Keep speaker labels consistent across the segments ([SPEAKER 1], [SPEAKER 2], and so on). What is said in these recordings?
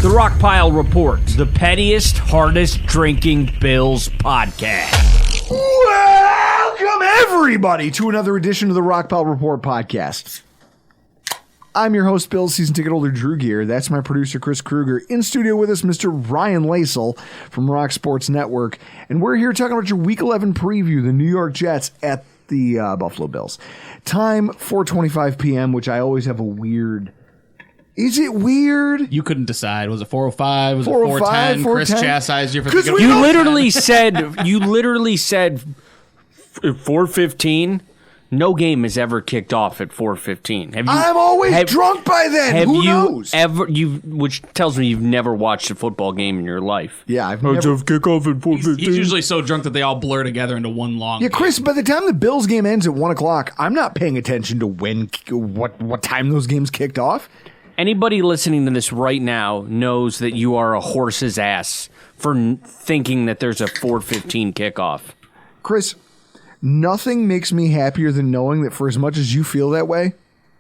[SPEAKER 1] The Rockpile Report, the pettiest, hardest drinking Bills podcast.
[SPEAKER 2] Welcome, everybody, to another edition of the Rockpile Report podcast. I'm your host, Bills season ticket holder Drew Gear. That's my producer, Chris Kruger. In studio with us, Mr. Ryan Lasel from Rock Sports Network. And we're here talking about your Week 11 preview, the New York Jets at the Buffalo Bills. Time, 4:25 p.m., which I always have a weird... Is it weird?
[SPEAKER 3] You couldn't decide. Was it 4:05? Was it
[SPEAKER 2] 4:05?
[SPEAKER 3] 4:10? Chris chastised you for thinking...
[SPEAKER 1] You literally said 4:15. No game has ever kicked off at 4:15.
[SPEAKER 2] I'm always drunk by then. Who knows?
[SPEAKER 1] Which tells me you've never watched a football game in your life.
[SPEAKER 2] Yeah, I've never...
[SPEAKER 1] kick off at 4:15.
[SPEAKER 3] He's usually so drunk that they all blur together into one long...
[SPEAKER 2] Yeah, Chris, by the time the Bills game ends at 1 o'clock, I'm not paying attention to what time those games kicked off.
[SPEAKER 1] Anybody listening to this right now knows that you are a horse's ass for thinking that there's a 4:15 kickoff.
[SPEAKER 2] Chris, nothing makes me happier than knowing that for as much as you feel that way,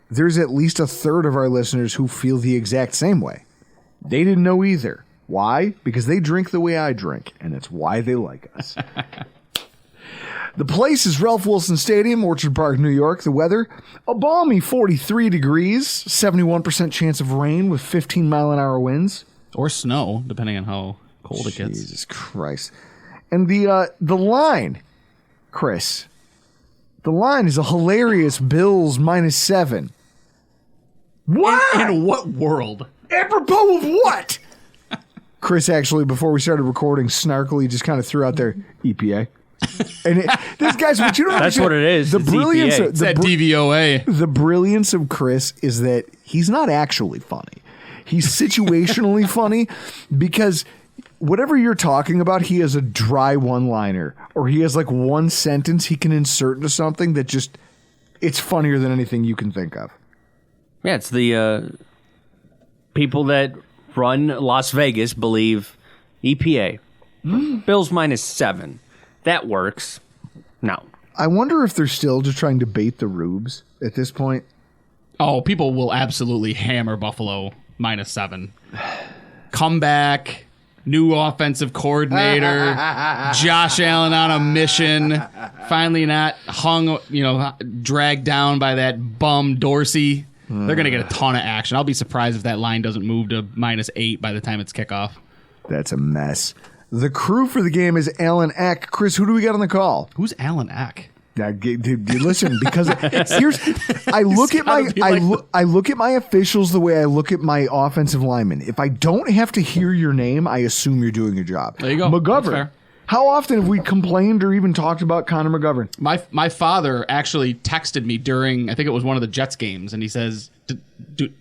[SPEAKER 2] there's at least a third of our listeners who feel the exact same way. They didn't know either. Why? Because they drink the way I drink, and it's why they like us. The place is Ralph Wilson Stadium, Orchard Park, New York. The weather, a balmy 43 degrees, 71% chance of rain with 15-mile-an-hour winds.
[SPEAKER 3] Or snow, depending on how cold it gets.
[SPEAKER 2] Jesus Christ. And the line, Chris, the line is a hilarious Bills -7. What?
[SPEAKER 3] In what world?
[SPEAKER 2] Apropos of what? Chris, actually, before we started recording, snarkily just kind of threw out there, EPA. And this guy's, what you don't
[SPEAKER 1] That's
[SPEAKER 2] understand,
[SPEAKER 1] what it is.
[SPEAKER 2] The
[SPEAKER 1] It's
[SPEAKER 2] brilliance,
[SPEAKER 1] EPA.
[SPEAKER 2] of,
[SPEAKER 3] It's that DVOA.
[SPEAKER 2] the brilliance of Chris is that he's not actually funny. He's situationally funny because whatever you're talking about, he has a dry one-liner or he has like one sentence he can insert into something that just, it's funnier than anything you can think of.
[SPEAKER 1] Yeah, it's the people that run Las Vegas believe EPA. Bills -7. That works. No.
[SPEAKER 2] I wonder if they're still just trying to bait the rubes at this point.
[SPEAKER 3] Oh, people will absolutely hammer Buffalo -7. Comeback, new offensive coordinator, Josh Allen on a mission, finally not hung, dragged down by that bum Dorsey. They're going to get a ton of action. I'll be surprised if that line doesn't move to -8 by the time it's kickoff.
[SPEAKER 2] That's a mess. The crew for the game is Alan Eck. Chris, who do we got on the call?
[SPEAKER 3] Who's Alan Eck?
[SPEAKER 2] Now, dude, listen, because I look at my officials the way I look at my offensive linemen. If I don't have to hear your name, I assume you're doing your job.
[SPEAKER 3] There you go. That's
[SPEAKER 2] McGovern.
[SPEAKER 3] fair.
[SPEAKER 2] How often have we complained or even talked about Connor McGovern?
[SPEAKER 3] My father actually texted me during, I think it was one of the Jets games, and he says, did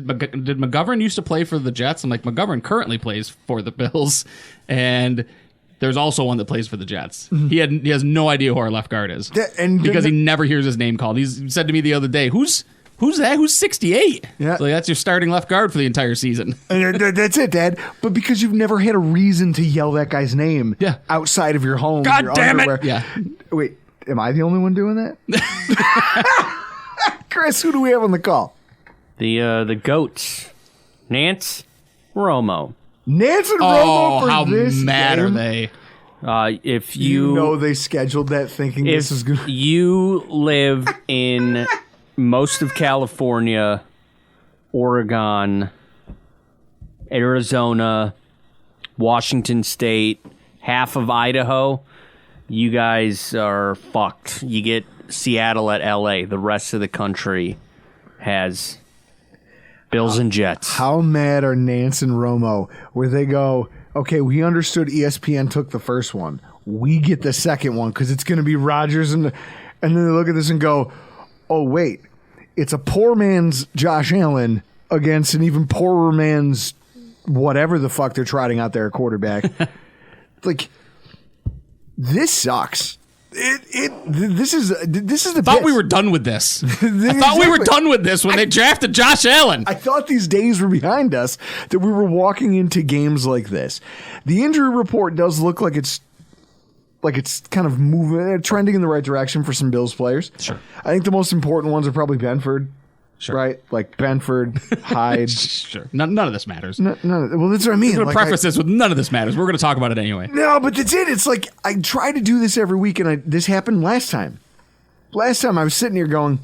[SPEAKER 3] McGovern used to play for the Jets? I'm like, McGovern currently plays for the Bills, and there's also one that plays for the Jets. He has no idea who our left guard is because he never hears his name called. He said to me the other day, Who's that? Who's 68?
[SPEAKER 2] Yeah.
[SPEAKER 3] So that's your starting left guard for the entire season.
[SPEAKER 2] That's it, Dad. But because you've never had a reason to yell that guy's name outside of your home.
[SPEAKER 3] God
[SPEAKER 2] your
[SPEAKER 3] damn
[SPEAKER 2] underwear.
[SPEAKER 3] it. Yeah.
[SPEAKER 2] Wait, am I the only one doing that? Chris, who do we have on the call?
[SPEAKER 1] The goats. Nance Romo.
[SPEAKER 2] Nance and Romo for
[SPEAKER 3] how
[SPEAKER 2] this
[SPEAKER 3] mad
[SPEAKER 2] game?
[SPEAKER 3] are they?
[SPEAKER 1] If
[SPEAKER 2] You know they scheduled that thinking this is good.
[SPEAKER 1] you live in most of California, Oregon, Arizona, Washington State, half of Idaho, you guys are fucked. You get Seattle at LA. The rest of the country has Bills and Jets.
[SPEAKER 2] How mad are Nance and Romo where they go, okay, we understood ESPN took the first one. We get the second one because it's going to be Rodgers. And then they look at this and go, oh, wait, it's a poor man's Josh Allen against an even poorer man's whatever the fuck they're trotting out there at quarterback. Like, this sucks. This is the.
[SPEAKER 3] I thought we were done with this. I thought we were done with this when they drafted Josh Allen.
[SPEAKER 2] I thought these days were behind us, that we were walking into games like this. The injury report does look like it's kind of moving, trending in the right direction for some Bills players.
[SPEAKER 3] Sure.
[SPEAKER 2] I think the most important ones are probably Benford.
[SPEAKER 3] Sure.
[SPEAKER 2] right? Like Benford, Hyde.
[SPEAKER 3] Sure. None of this matters.
[SPEAKER 2] No, well, that's what I mean.
[SPEAKER 3] I'm going to
[SPEAKER 2] Like,
[SPEAKER 3] preface this with none of this matters. We're going to talk about it anyway.
[SPEAKER 2] no, but that's it. It's like I try to do this every week, and this happened last time. Last time I was sitting here going,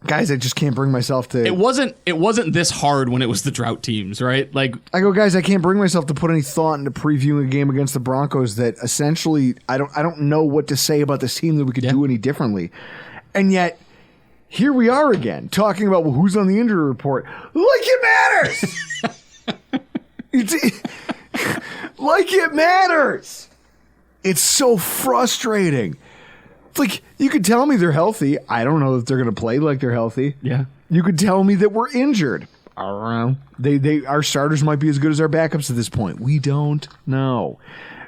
[SPEAKER 2] guys, I just can't bring myself to.
[SPEAKER 3] It wasn't this hard when it was the drought teams, right? Like,
[SPEAKER 2] I go, guys, I can't bring myself to put any thought into previewing a game against the Broncos that essentially I don't know what to say about this team that we could do any differently. And yet, here we are again, talking about who's on the injury report. Like it matters! Like it matters! It's so frustrating. It's like, you could tell me they're healthy. I don't know if they're going to play like they're healthy.
[SPEAKER 3] yeah.
[SPEAKER 2] You could tell me that we're injured. I don't know. Our starters might be as good as our backups at this point. We don't know.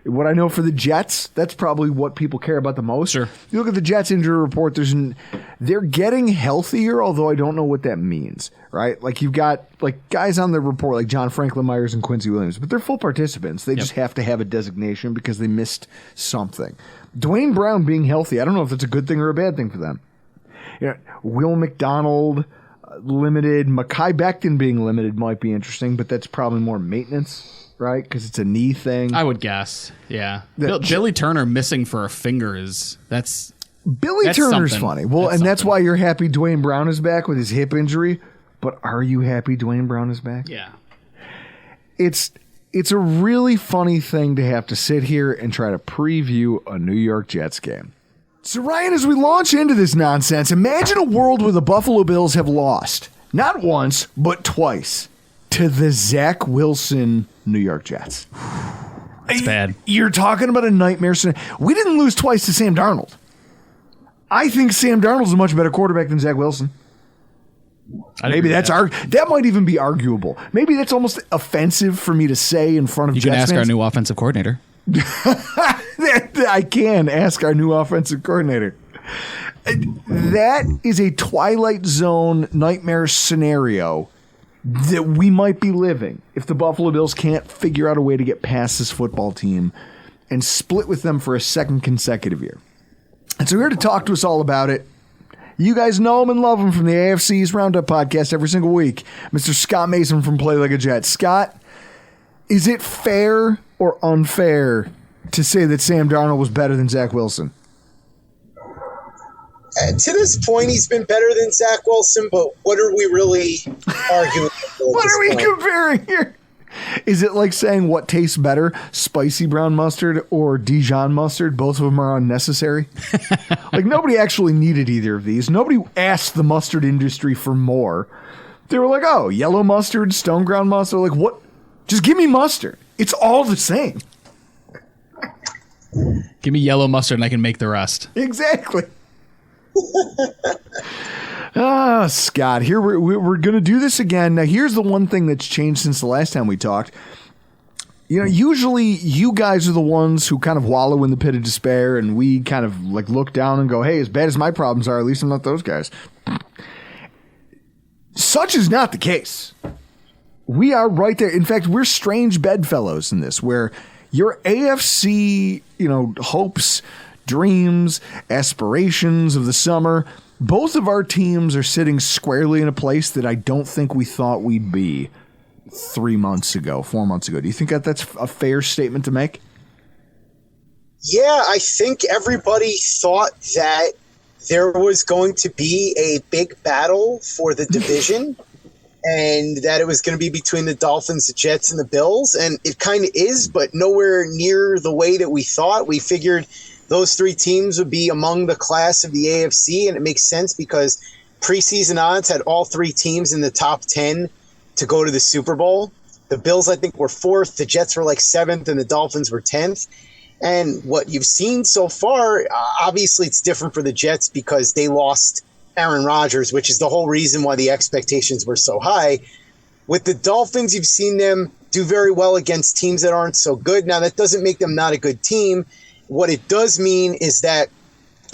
[SPEAKER 2] What I know for the Jets, that's probably what people care about the most.
[SPEAKER 3] Sure.
[SPEAKER 2] You look at the Jets injury report, they're getting healthier, although I don't know what that means, right? Like you've got like guys on the report like John Franklin Myers and Quincy Williams, but they're full participants. They just have to have a designation because they missed something. Dwayne Brown being healthy, I don't know if that's a good thing or a bad thing for them. You know, Will McDonald limited, Mekhi Becton being limited might be interesting, but that's probably more maintenance, right? Because it's a knee thing.
[SPEAKER 3] I would guess. Yeah. Billy Turner missing for a finger that's
[SPEAKER 2] Turner's
[SPEAKER 3] something.
[SPEAKER 2] funny. Well, that's why you're happy Dwayne Brown is back with his hip injury. But are you happy Dwayne Brown is back?
[SPEAKER 3] Yeah.
[SPEAKER 2] It's a really funny thing to have to sit here and try to preview a New York Jets game. So, Ryan, as we launch into this nonsense, imagine a world where the Buffalo Bills have lost, not once, but twice, to the Zach Wilson New York Jets.
[SPEAKER 3] It's bad.
[SPEAKER 2] You're talking about a nightmare scenario. We didn't lose twice to Sam Darnold. I think Sam Darnold's a much better quarterback than Zach Wilson. Maybe that might even be arguable. Maybe that's almost offensive for me to say in front of Jets fans.
[SPEAKER 3] You can ask our new offensive coordinator.
[SPEAKER 2] I can ask our new offensive coordinator. That is a Twilight Zone nightmare scenario that we might be living if the Buffalo Bills can't figure out a way to get past this football team and split with them for a second consecutive year. And so we're here to talk to us all about it. You guys know him and love him from the AFC's Roundup podcast every single week. Mr. Scott Mason from Play Like a Jet. Scott, is it fair or unfair to say that Sam Darnold was better than Zach Wilson?
[SPEAKER 4] To this point, he's been better than Zach Wilson, but what are we really arguing about?
[SPEAKER 2] What are we comparing here? Is it like saying what tastes better, spicy brown mustard or Dijon mustard? Both of them are unnecessary. Like, nobody actually needed either of these. Nobody asked the mustard industry for more. They were like, oh, yellow mustard, stone ground mustard. Like, what? Just give me mustard. It's all the same.
[SPEAKER 3] Give me yellow mustard and I can make the rest.
[SPEAKER 2] Exactly. Scott, here we're going to do this again. Now, here's the one thing that's changed since the last time we talked. You know, usually you guys are the ones who kind of wallow in the pit of despair, and we kind of like look down and go, hey, as bad as my problems are, at least I'm not those guys. Such is not the case. We are right there. In fact, we're strange bedfellows in this, where your AFC, hopes, dreams, aspirations of the summer, both of our teams are sitting squarely in a place that I don't think we thought we'd be 4 months ago. Do you think that's a fair statement to make?
[SPEAKER 4] Yeah, I think everybody thought that there was going to be a big battle for the division and that it was going to be between the Dolphins, the Jets, and the Bills. And it kind of is, but nowhere near the way that we thought. We figured those three teams would be among the class of the AFC, and it makes sense because preseason odds had all three teams in the top 10 to go to the Super Bowl. The Bills, I think, were 4th. The Jets were like 7th, and the Dolphins were 10th. And what you've seen so far, obviously it's different for the Jets because they lost Aaron Rodgers, which is the whole reason why the expectations were so high. With the Dolphins, you've seen them do very well against teams that aren't so good. Now, that doesn't make them not a good team. What it does mean is that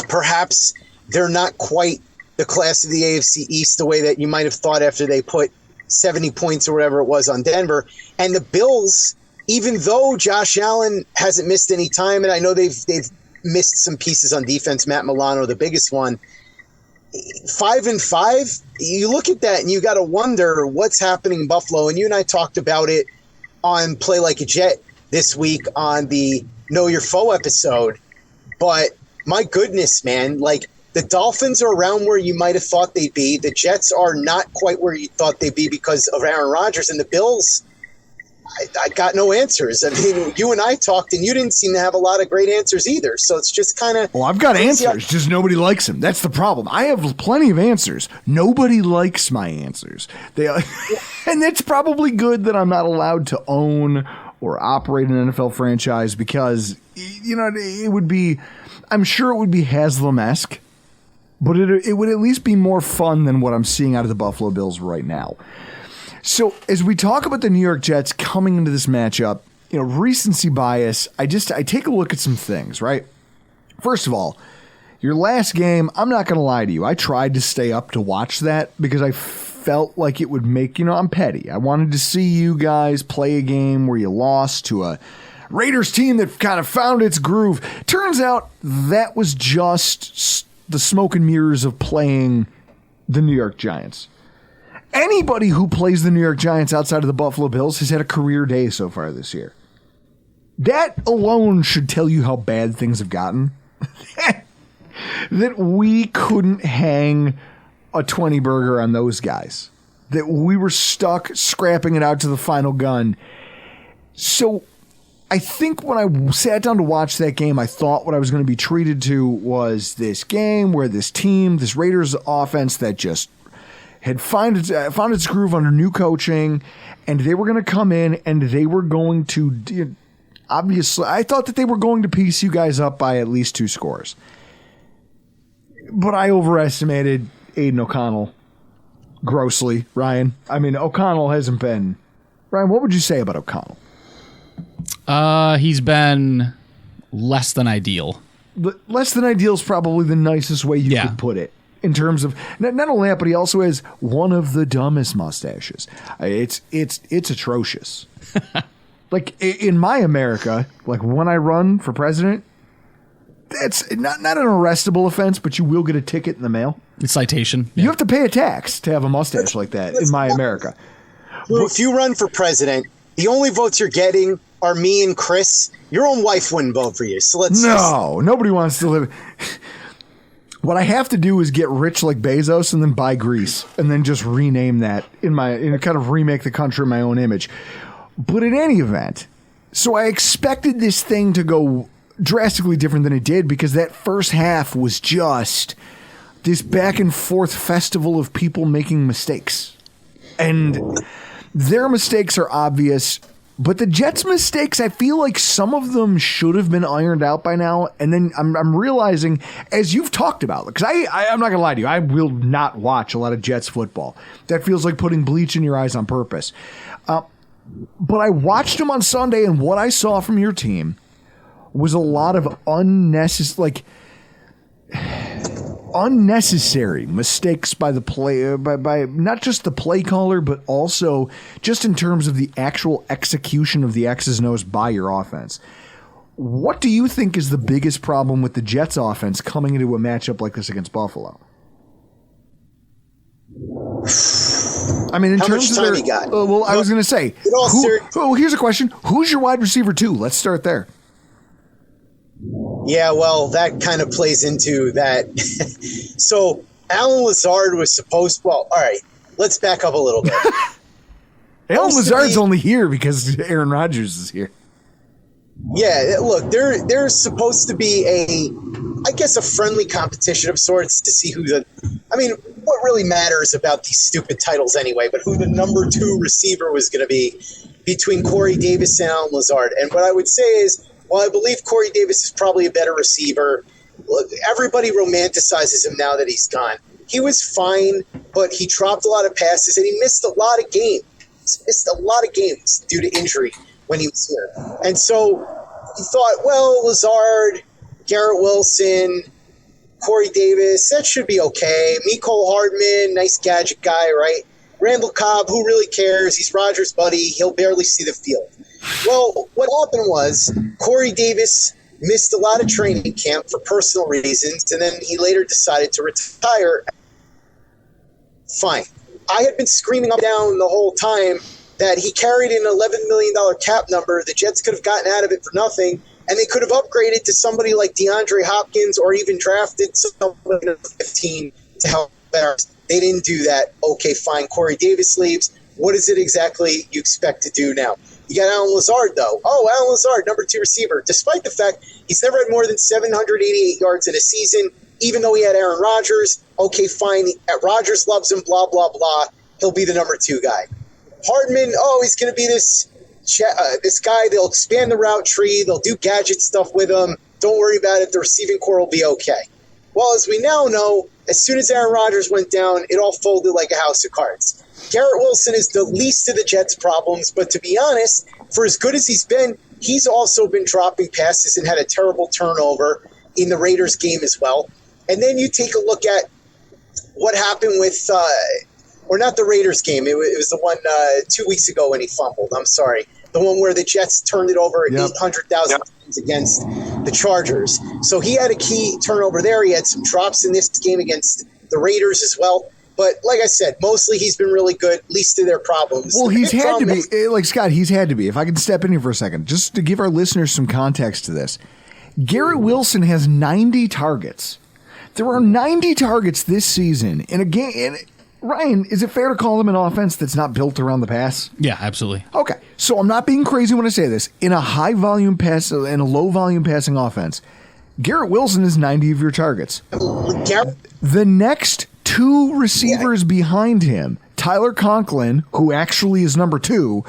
[SPEAKER 4] perhaps they're not quite the class of the AFC East the way that you might have thought after they put 70 points or whatever it was on Denver. And the Bills, even though Josh Allen hasn't missed any time, and I know they've missed some pieces on defense, Matt Milano, the biggest one, 5-5. You look at that and you got to wonder what's happening in Buffalo. And you and I talked about it on Play Like a Jet this week on the Know Your Foe episode. But my goodness, man, like the Dolphins are around where you might have thought they'd be. The Jets are not quite where you thought they'd be because of Aaron Rodgers, and the Bills, I got no answers. I mean, you and I talked, and you didn't seem to have a lot of great answers either. So it's just kind of.
[SPEAKER 2] Well, I've got answers, just nobody likes them. That's the problem. I have plenty of answers. Nobody likes my answers. And it's probably good that I'm not allowed to own or operate an NFL franchise because, you know, it would be. I'm sure it would be Haslam-esque, but it would at least be more fun than what I'm seeing out of the Buffalo Bills right now. So as we talk about the New York Jets coming into this matchup, you know, recency bias, I take a look at some things, right? First of all, your last game, I'm not going to lie to you. I tried to stay up to watch that because I felt like it would make, you know, I'm petty. I wanted to see you guys play a game where you lost to a Raiders team that kind of found its groove. Turns out that was just the smoke and mirrors of playing the New York Giants. Anybody who plays the New York Giants outside of the Buffalo Bills has had a career day so far this year. That alone should tell you how bad things have gotten. That we couldn't hang a 20 burger on those guys. That we were stuck scrapping it out to the final gun. So I think when I sat down to watch that game, I thought what I was going to be treated to was this game where this team, this Raiders offense that just had found its groove under new coaching, and they were going to come in and they were going to, obviously, I thought that they were going to piece you guys up by at least 2 scores. But I overestimated Aiden O'Connell grossly, Ryan. I mean, O'Connell hasn't been... Ryan, what would you say about O'Connell?
[SPEAKER 3] He's been less than ideal.
[SPEAKER 2] Less than ideal is probably the nicest way you could put it. In terms of not only that, but he also has one of the dumbest mustaches. It's atrocious. Like in my America, like when I run for president, that's not an arrestable offense, but you will get a ticket in the mail.
[SPEAKER 3] It's citation.
[SPEAKER 2] You have to pay a tax to have a mustache like that in my America.
[SPEAKER 4] Well, if you run for president, the only votes you're getting are me and Chris. Your own wife wouldn't vote for you. So
[SPEAKER 2] nobody wants to live. What I have to do is get rich like Bezos and then buy Greece and then just rename that kind of remake the country in my own image. But in any event, so I expected this thing to go drastically different than it did because that first half was just this back and forth festival of people making mistakes. And their mistakes are obvious. But the Jets' mistakes, I feel like some of them should have been ironed out by now. And then I'm realizing, as you've talked about, because I'm not going to lie to you, I will not watch a lot of Jets football. That feels like putting bleach in your eyes on purpose. But I watched them on Sunday, and what I saw from your team was a lot of unnecessary mistakes by the play, by not just the play caller, but also just in terms of the actual execution of the X's and O's by your offense. What do you think is the biggest problem with the Jets offense coming into a matchup like this against Buffalo? I mean, in
[SPEAKER 4] How
[SPEAKER 2] terms
[SPEAKER 4] much
[SPEAKER 2] of
[SPEAKER 4] time
[SPEAKER 2] their,
[SPEAKER 4] you got?
[SPEAKER 2] well, I was going to say, here's a question. Who's your wide receiver 2? Let's start there.
[SPEAKER 4] Yeah, well, that kind of plays into that. So Alan Lazard was supposed. Well, all right, let's back up a little bit.
[SPEAKER 2] Alan Lazard's only here because Aaron Rodgers is here.
[SPEAKER 4] Yeah, look, there's supposed to be a friendly competition of sorts to see who what really matters about these stupid titles anyway, but who the number 2 receiver was going to be between Corey Davis and Alan Lazard. And what I would say is, while I believe Corey Davis is probably a better receiver, look, everybody romanticizes him now that he's gone. He was fine, but he dropped a lot of passes and he missed a lot of games. Due to injury when he was here. And so he thought, well, Lazard, Garrett Wilson, Corey Davis, that should be okay. Mecole Hardman, nice gadget guy, right? Randall Cobb, who really cares? He's Rodgers' buddy. He'll barely see the field. Well, what happened was Corey Davis missed a lot of training camp for personal reasons, and then he later decided to retire Fine. I had been screaming up and down the whole time that he carried an $11 million cap number. The Jets could have gotten out of it for nothing, and they could have upgraded to somebody like DeAndre Hopkins or even drafted somebody in 15 to help better. They didn't do that. Okay, fine. Corey Davis leaves. What is it exactly you expect to do now? You got Alan Lazard, though. Oh, Alan Lazard, number 2 receiver. Despite the fact he's never had more than 788 yards in a season, even though he had Aaron Rodgers. Okay, fine. Rodgers loves him, blah, blah, blah. He'll be the number 2 guy. Hardman, he's going to be this guy. They'll expand the route tree. They'll do gadget stuff with him. Don't worry about it. The receiving core will be okay. Well, as we now know, as soon as Aaron Rodgers went down, it all folded like a house of cards. Garrett Wilson is the least of the Jets' problems, but to be honest, for as good as he's been, he's also been dropping passes and had a terrible turnover in the Raiders game as well. And then you take a look at what happened with, or not the Raiders game, it was the one 2 weeks ago when he fumbled. I'm sorry. The one where the Jets turned it over 800,000 times against the Chargers. So he had a key turnover there. He had some drops in this game against the Raiders as well. But like I said, mostly he's been really good, least of their problems.
[SPEAKER 2] Well, he's had to be. Like, Scott, he's had to be. If I can step in here for a second, just to give our listeners some context to this. Garrett Wilson has 90 targets. There are 90 targets this season in a game. And Ryan, is it fair to call him an offense that's not built around the pass?
[SPEAKER 3] Yeah, absolutely.
[SPEAKER 2] Okay, so I'm not being crazy when I say this. In a high volume pass, in a low volume passing offense, Garrett Wilson is 90 of your targets. The next 2 receivers behind him, Tyler Conklin, who actually is number 2,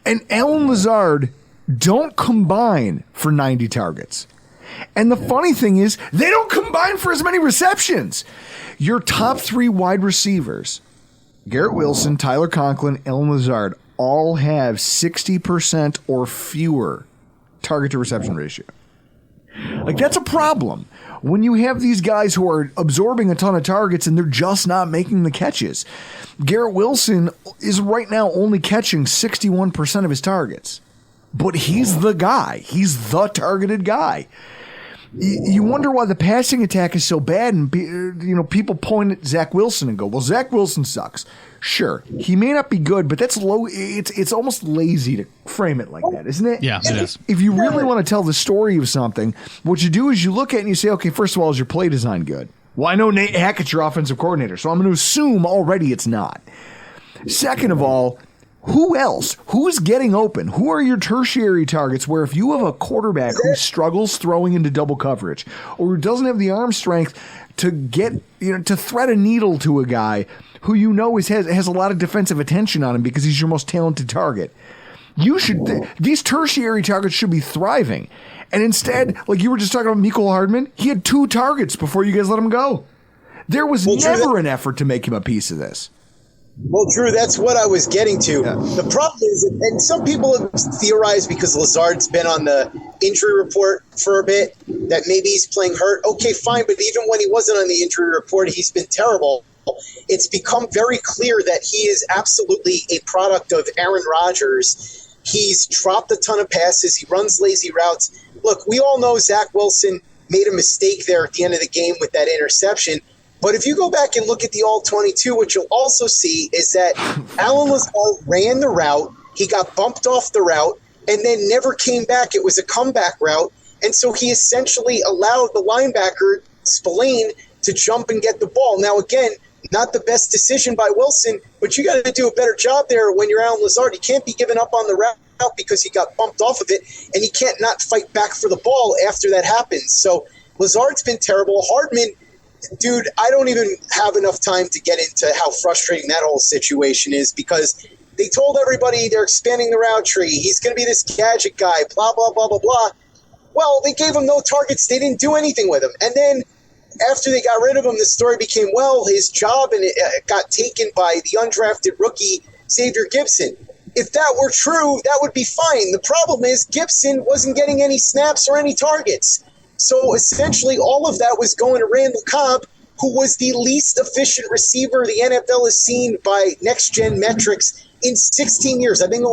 [SPEAKER 2] and Alan Lazard, don't combine for 90 targets. And the funny thing is, they don't combine for as many receptions. Your top 3 wide receivers, Garrett Wilson, Tyler Conklin, Alan Lazard, all have 60% or fewer target to reception ratio. Like, that's a problem. When you have these guys who are absorbing a ton of targets and they're just not making the catches. Garrett Wilson is right now only catching 61% of his targets. But he's the guy. He's the targeted guy. You wonder why the passing attack is so bad, and people point at Zach Wilson and go, well, Zach Wilson sucks. Sure, he may not be good, but that's low. It's almost lazy to frame it like that, isn't it?
[SPEAKER 3] Yeah, it is.
[SPEAKER 2] If you really want to tell the story of something, what you do is you look at it and you say, okay, first of all, is your play design good? Well, I know Nate Hackett's your offensive coordinator, so I'm going to assume already it's not. Second of all, who else? Who's getting open? Who are your tertiary targets where if you have a quarterback who struggles throwing into double coverage or who doesn't have the arm strength to get, to thread a needle to a guy who has a lot of defensive attention on him because he's your most talented target, these tertiary targets should be thriving. And instead, like you were just talking about Mecole Hardman, he had 2 targets before you guys let him go. There was never an effort to make him a piece of this.
[SPEAKER 4] Well, Drew, that's what I was getting to. Yeah. The problem is, and some people have theorized because Lazard's been on the injury report for a bit, that maybe he's playing hurt. Okay, fine, but even when he wasn't on the injury report, he's been terrible. It's become very clear that he is absolutely a product of Aaron Rodgers. He's dropped a ton of passes. He runs lazy routes. Look, we all know Zach Wilson made a mistake there at the end of the game with that interception. But if you go back and look at the All-22, what you'll also see is that Alan Lazard ran the route. He got bumped off the route and then never came back. It was a comeback route. And so he essentially allowed the linebacker, Spillane, to jump and get the ball. Now, again, not the best decision by Wilson, but you got to do a better job there when you're Alan Lazard. You can't be giving up on the route because he got bumped off of it, and he can't not fight back for the ball after that happens. So Lazard's been terrible. Hardman, dude, I don't even have enough time to get into how frustrating that whole situation is because they told everybody they're expanding the route tree. He's going to be this gadget guy, blah, blah, blah, blah, blah. Well, they gave him no targets. They didn't do anything with him. And then after they got rid of him, the story became, well, his job and it got taken by the undrafted rookie Xavier Gibson. If that were true, that would be fine. The problem is Gibson wasn't getting any snaps or any targets. So essentially all of that was going to Randall Cobb, who was the least efficient receiver the NFL has seen by next-gen metrics in 16 years. I think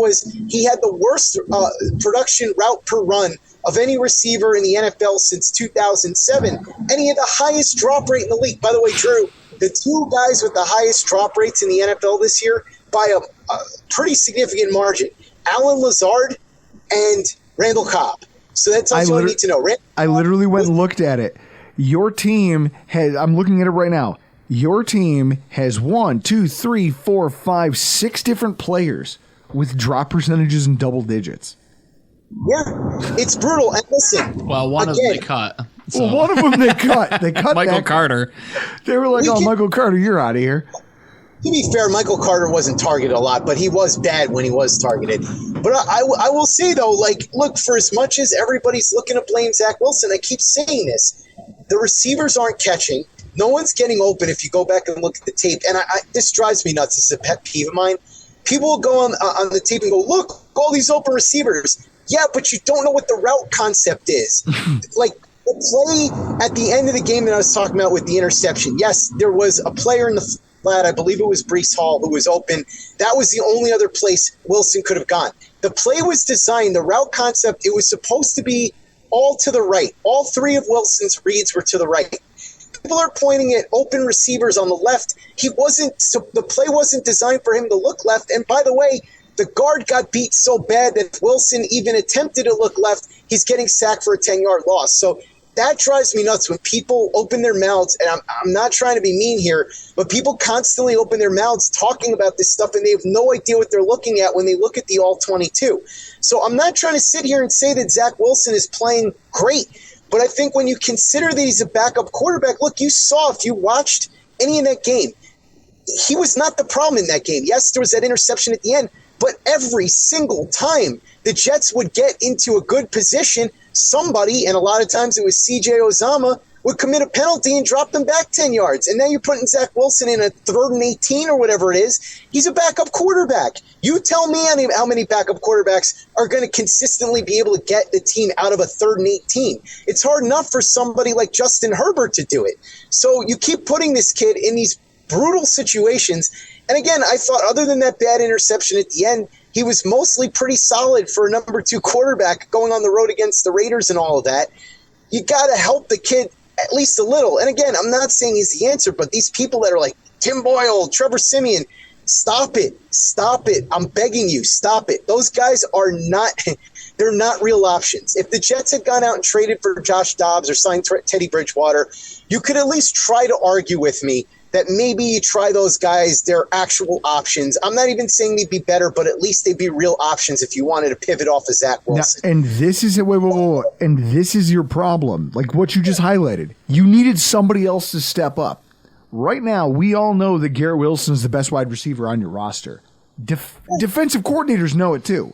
[SPEAKER 4] he had the worst production route per run of any receiver in the NFL since 2007, and he had the highest drop rate in the league. By the way, Drew, the two guys with the highest drop rates in the NFL this year by a pretty significant margin, Alan Lazard and Randall Cobb. So that's all you need to know.
[SPEAKER 2] I literally went and looked at it. Your team has, I'm looking at it right now. Your team has 1, 2, 3, 4, 5, 6 different players with drop percentages in double digits.
[SPEAKER 4] Yeah, it's brutal. And listen,
[SPEAKER 3] Well, one of them they cut. So.
[SPEAKER 2] Well, one of them they cut. They cut
[SPEAKER 3] Michael Carter.
[SPEAKER 2] They were like, Michael Carter, you're out of here.
[SPEAKER 4] To be fair, Michael Carter wasn't targeted a lot, but he was bad when he was targeted. But I will say, though, like, look, for as much as everybody's looking to blame Zach Wilson, I keep saying this. The receivers aren't catching. No one's getting open if you go back and look at the tape. And this drives me nuts. This is a pet peeve of mine. People will go on the tape and go, look, all these open receivers. Yeah, but you don't know what the route concept is. Like, the play at the end of the game that I was talking about with the interception, yes, there was a player in the flat, I believe it was Breece Hall, who was open. That was the only other place Wilson could have gone. The play was designed, the route concept, it was supposed to be all to the right. All three of Wilson's reads were to the right. People are pointing at open receivers on the left. The play wasn't designed for him to look left. And by the way, the guard got beat so bad that if Wilson even attempted to look left, he's getting sacked for a 10-yard loss. So that drives me nuts when people open their mouths, and I'm not trying to be mean here, but people constantly open their mouths talking about this stuff, and they have no idea what they're looking at when they look at the All-22. So I'm not trying to sit here and say that Zach Wilson is playing great, but I think when you consider that he's a backup quarterback, look, you saw, if you watched any of that game, he was not the problem in that game. Yes, there was that interception at the end, but every single time the Jets would get into a good position, somebody, and a lot of times it was C.J. Uzomah, would commit a penalty and drop them back 10 yards. And now you're putting Zach Wilson in a 3rd and 18 or whatever it is. He's a backup quarterback. You tell me how many backup quarterbacks are going to consistently be able to get the team out of a 3rd and 18. It's hard enough for somebody like Justin Herbert to do it. So you keep putting this kid in these brutal situations. And again, I thought other than that bad interception at the end, he was mostly pretty solid for a number 2 quarterback going on the road against the Raiders and all of that. You got to help the kid at least a little. And again, I'm not saying he's the answer, but these people that are like Tim Boyle, Trevor Siemian, stop it. Stop it. I'm begging you, stop it. Those guys are not – they're not real options. If the Jets had gone out and traded for Josh Dobbs or signed Teddy Bridgewater, you could at least try to argue with me that maybe you try those guys, they're actual options. I'm not even saying they'd be better, but at least they'd be real options if you wanted to pivot off of Zach Wilson.
[SPEAKER 2] Now, and this is wait. And this is your problem. Like what you just highlighted. You needed somebody else to step up. Right now, we all know that Garrett Wilson is the best wide receiver on your roster. Defensive coordinators know it too.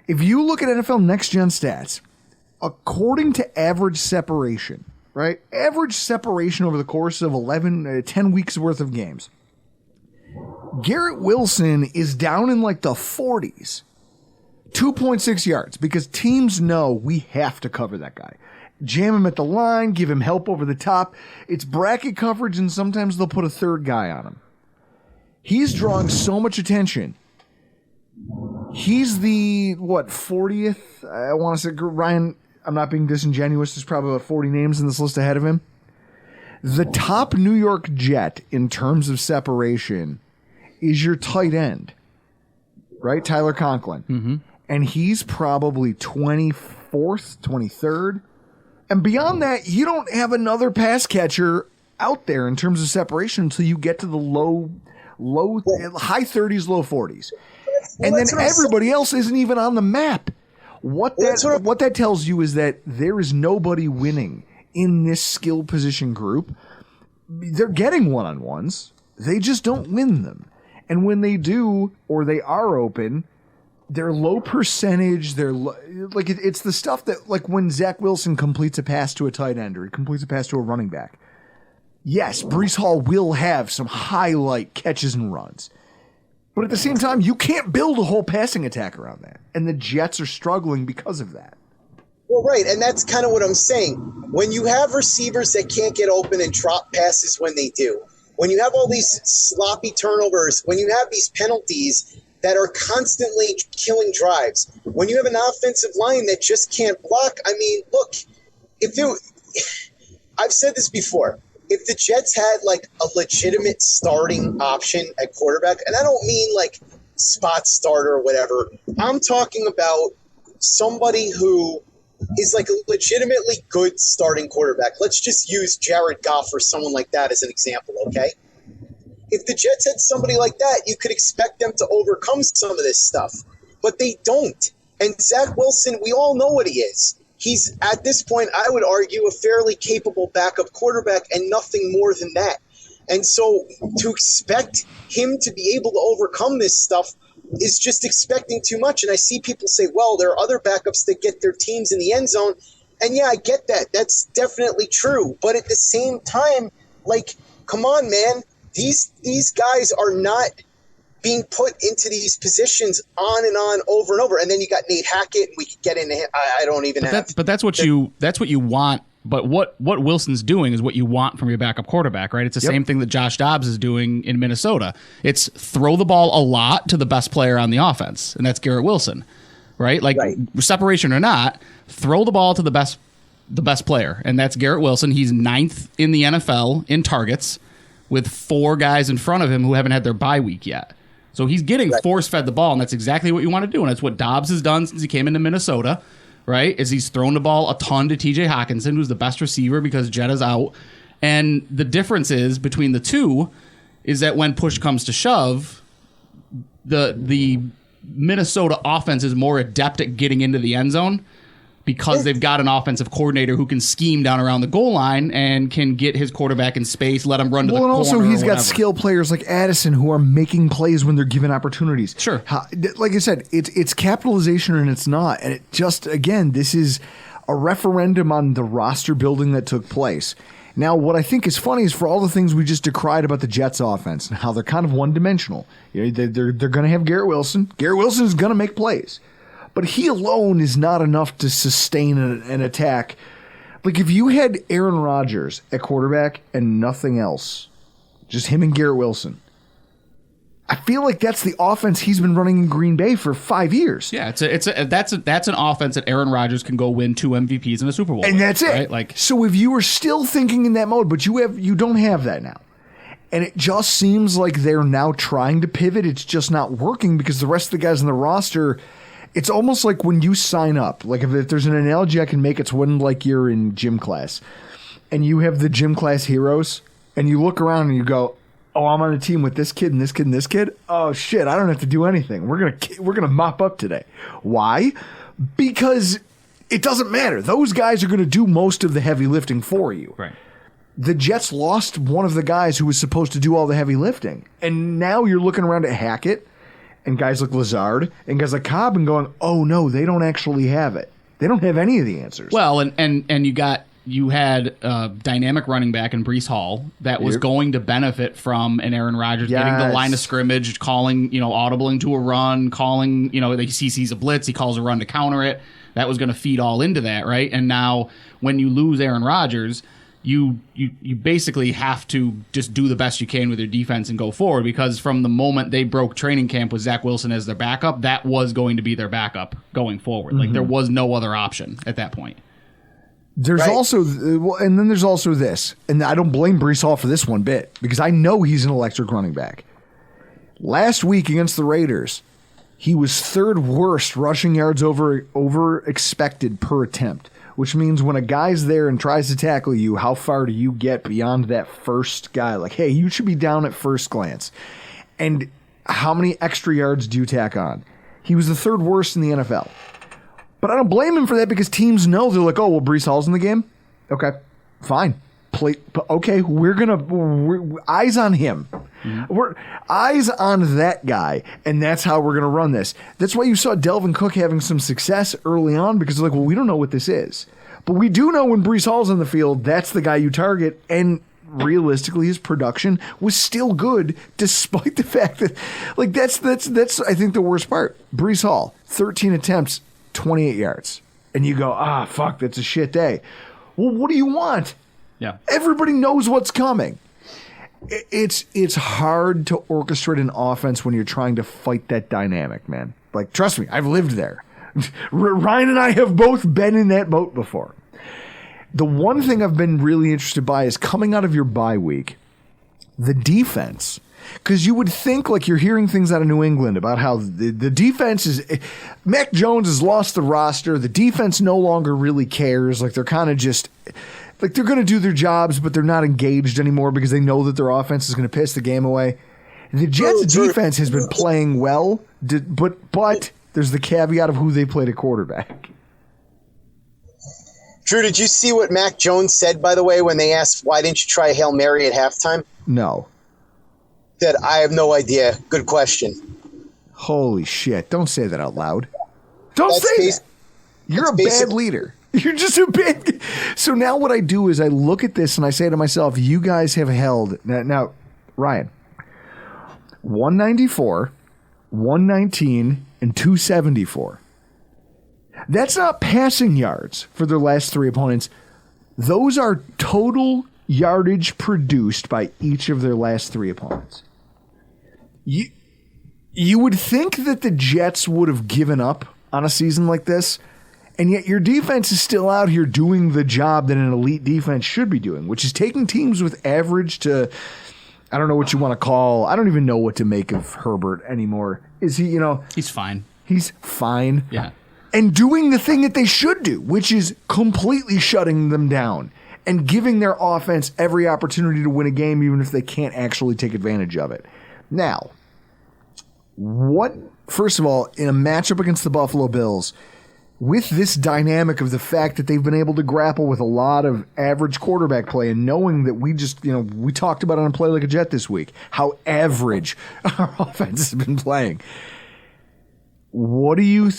[SPEAKER 2] If you look at NFL Next Gen stats, according to average separation, right? Average separation over the course of 10 weeks worth of games. Garrett Wilson is down in like the 40s. 2.6 yards because teams know we have to cover that guy. Jam him at the line, give him help over the top. It's bracket coverage and sometimes they'll put a 3rd guy on him. He's drawing so much attention. He's the, 40th? I want to say, Ryan, I'm not being disingenuous. There's probably about 40 names in this list ahead of him. The top New York Jet in terms of separation is your tight end, right? Tyler Conklin. Mm-hmm. And he's probably 24th, 23rd. And beyond that, you don't have another pass catcher out there in terms of separation until you get to the high 30s, low 40s. And then everybody else isn't even on the map. What that tells you is that there is nobody winning in this skill position group. They're getting one-on-ones. They just don't win them. And when they do, or they are open, they're low percentage. It's the stuff that, like when Zach Wilson completes a pass to a tight end or he completes a pass to a running back. Yes, Breece Hall will have some highlight catches and runs. But at the same time, you can't build a whole passing attack around that. And the Jets are struggling because of that.
[SPEAKER 4] Well, right, and that's kind of what I'm saying. When you have receivers that can't get open and drop passes when they do, when you have all these sloppy turnovers, when you have these penalties that are constantly killing drives, when you have an offensive line that just can't block, I mean, look, I've said this before. if the Jets had like a legitimate starting option at quarterback, and I don't mean like spot starter or whatever, I'm talking about somebody who is like a legitimately good starting quarterback. Let's just use Jared Goff or someone like that as an example, okay? If the Jets had somebody like that, you could expect them to overcome some of this stuff, but they don't. And Zach Wilson, we all know what he is. He's, at this point, I would argue, a fairly capable backup quarterback and nothing more than that. And so to expect him to be able to overcome this stuff is just expecting too much. And I see people say, well, there are other backups that get their teams in the end zone. And yeah, I get that. That's definitely true. But at the same time, like, come on, man. These guys are not being put into these positions on and on over and over. And then you got Nate Hackett. We could get into him. I don't even have.
[SPEAKER 3] But that's what you want. But what Wilson's doing is what you want from your backup quarterback, right? It's the same thing that Josh Dobbs is doing in Minnesota. It's throw the ball a lot to the best player on the offense, and that's Garrett Wilson, right? Like separation or not, throw the ball to the best player, and that's Garrett Wilson. He's 9th in the NFL in targets, with 4 guys in front of him who haven't had their bye week yet. So he's getting force-fed the ball, and that's exactly what you want to do. And that's what Dobbs has done since he came into Minnesota, right? Is he's thrown the ball a ton to TJ Hawkinson, who's the best receiver because Jetta's out. And the difference is between the two is that when push comes to shove, the Minnesota offense is more adept at getting into the end zone because they've got an offensive coordinator who can scheme down around the goal line and can get his quarterback in space, let him run to the corner.
[SPEAKER 2] Well, and also he's got skill players like Addison who are making plays when they're given opportunities.
[SPEAKER 3] Sure.
[SPEAKER 2] Like I said, it's capitalization and it's not. And it just, again, this is a referendum on the roster building that took place. Now, what I think is funny is for all the things we just decried about the Jets offense and how they're kind of one-dimensional. You know, they're going to have Garrett Wilson. Garrett Wilson is going to make plays. But he alone is not enough to sustain an attack. Like, if you had Aaron Rodgers at quarterback and nothing else, just him and Garrett Wilson, I feel like that's the offense he's been running in Green Bay for 5 years.
[SPEAKER 3] Yeah, that's an offense that Aaron Rodgers can go win 2 MVPs in a Super Bowl.
[SPEAKER 2] And that's it.
[SPEAKER 3] Right? Like,
[SPEAKER 2] so if you are still thinking in that mode, but you don't have that now. And it just seems like they're now trying to pivot. It's just not working because the rest of the guys on the roster, it's almost like when you sign up, like if there's an analogy I can make, it's when like you're in gym class and you have the gym class heroes and you look around and you go, oh, I'm on a team with this kid and this kid and this kid. Oh shit, I don't have to do anything. We're going to mop up today. Why? Because it doesn't matter. Those guys are going to do most of the heavy lifting for you.
[SPEAKER 3] right.
[SPEAKER 2] The Jets lost one of the guys who was supposed to do all the heavy lifting. And now you're looking around at Hackett and guys like Lazard and guys like Cobb and going, oh no, they don't actually have it. They don't have any of the answers.
[SPEAKER 3] Well, and you had a dynamic running back in Breece Hall that was going to benefit from an Aaron Rodgers getting the line of scrimmage, calling, audible into a run, calling, he sees a blitz, he calls a run to counter it. That was going to feed all into that, right? And now when you lose Aaron Rodgers, you basically have to just do the best you can with your defense and go forward, because from the moment they broke training camp with Zach Wilson as their backup, that was going to be their backup going forward. Like, there was no other option at that point.
[SPEAKER 2] There's also, and then there's also this, and I don't blame Breece Hall for this one bit, because I know he's an electric running back. Last week against the Raiders, he was 3rd worst rushing yards over expected per attempt. Which means when a guy's there and tries to tackle you, how far do you get beyond that first guy? Like, hey, you should be down at first glance. And how many extra yards do you tack on? He was the 3rd worst in the NFL. But I don't blame him for that because teams know. They're like, oh, well, Breece Hall's in the game? Okay, fine. Okay, we're eyes on him. We're eyes on that guy, and that's how we're going to run this. That's why you saw Delvin Cook having some success early on, because they're like, well, we don't know what this is. But we do know when Breece Hall's on the field, that's the guy you target, and realistically, his production was still good, despite the fact that, like, that's I think the worst part. Breece Hall, 13 attempts, 28 yards. And you go, fuck, that's a shit day. Well, what do you want?
[SPEAKER 3] Yeah.
[SPEAKER 2] Everybody knows what's coming. It's hard to orchestrate an offense when you're trying to fight that dynamic, man. Like, trust me, I've lived there. Ryan and I have both been in that boat before. The one thing I've been really interested by is coming out of your bye week, the defense. Because you would think, like, you're hearing things out of New England about how the defense is... Mac Jones has lost the roster. The defense no longer really cares. Like, they're kind of just... Like, they're going to do their jobs, but they're not engaged anymore because they know that their offense is going to piss the game away. The Jets' defense has been playing well, but there's the caveat of who they played at quarterback.
[SPEAKER 4] Drew, did you see what Mac Jones said, by the way, when they asked, why didn't you try Hail Mary at halftime?
[SPEAKER 2] No.
[SPEAKER 4] Said, I have no idea. Good question.
[SPEAKER 2] Holy shit. Don't say that out loud. Don't say that. You're a bad leader. You're just a big... So now what I do is I look at this and I say to myself, you guys have held... Now Ryan, 194, 119, and 274. That's not passing yards for their last three opponents. Those are total yardage produced by each of their last three opponents. You would think that the Jets would have given up on a season like this, and yet your defense is still out here doing the job that an elite defense should be doing, which is taking teams with average to, I don't know what you want to call, I don't even know what to make of Herbert anymore. Is he,
[SPEAKER 3] He's fine.
[SPEAKER 2] He's fine.
[SPEAKER 3] Yeah.
[SPEAKER 2] And doing the thing that they should do, which is completely shutting them down and giving their offense every opportunity to win a game, even if they can't actually take advantage of it. Now, first of all, in a matchup against the Buffalo Bills, with this dynamic of the fact that they've been able to grapple with a lot of average quarterback play and knowing that we talked about it on Play Like a Jet this week, how average our offense has been playing. What do you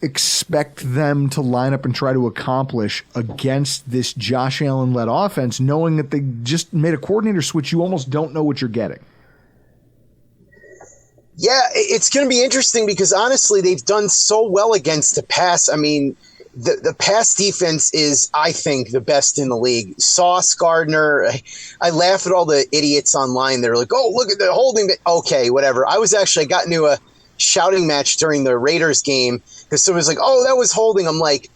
[SPEAKER 2] expect them to line up and try to accomplish against this Josh Allen-led offense, knowing that they just made a coordinator switch? You almost don't know what you're getting.
[SPEAKER 4] Yeah, it's going to be interesting because, honestly, they've done so well against the pass. I mean, the pass defense is, I think, the best in the league. Sauce Gardner, I laugh at all the idiots online that are like, oh, look at the holding. Okay, whatever. I got into a shouting match during the Raiders game because someone was like, oh, that was holding. I'm like,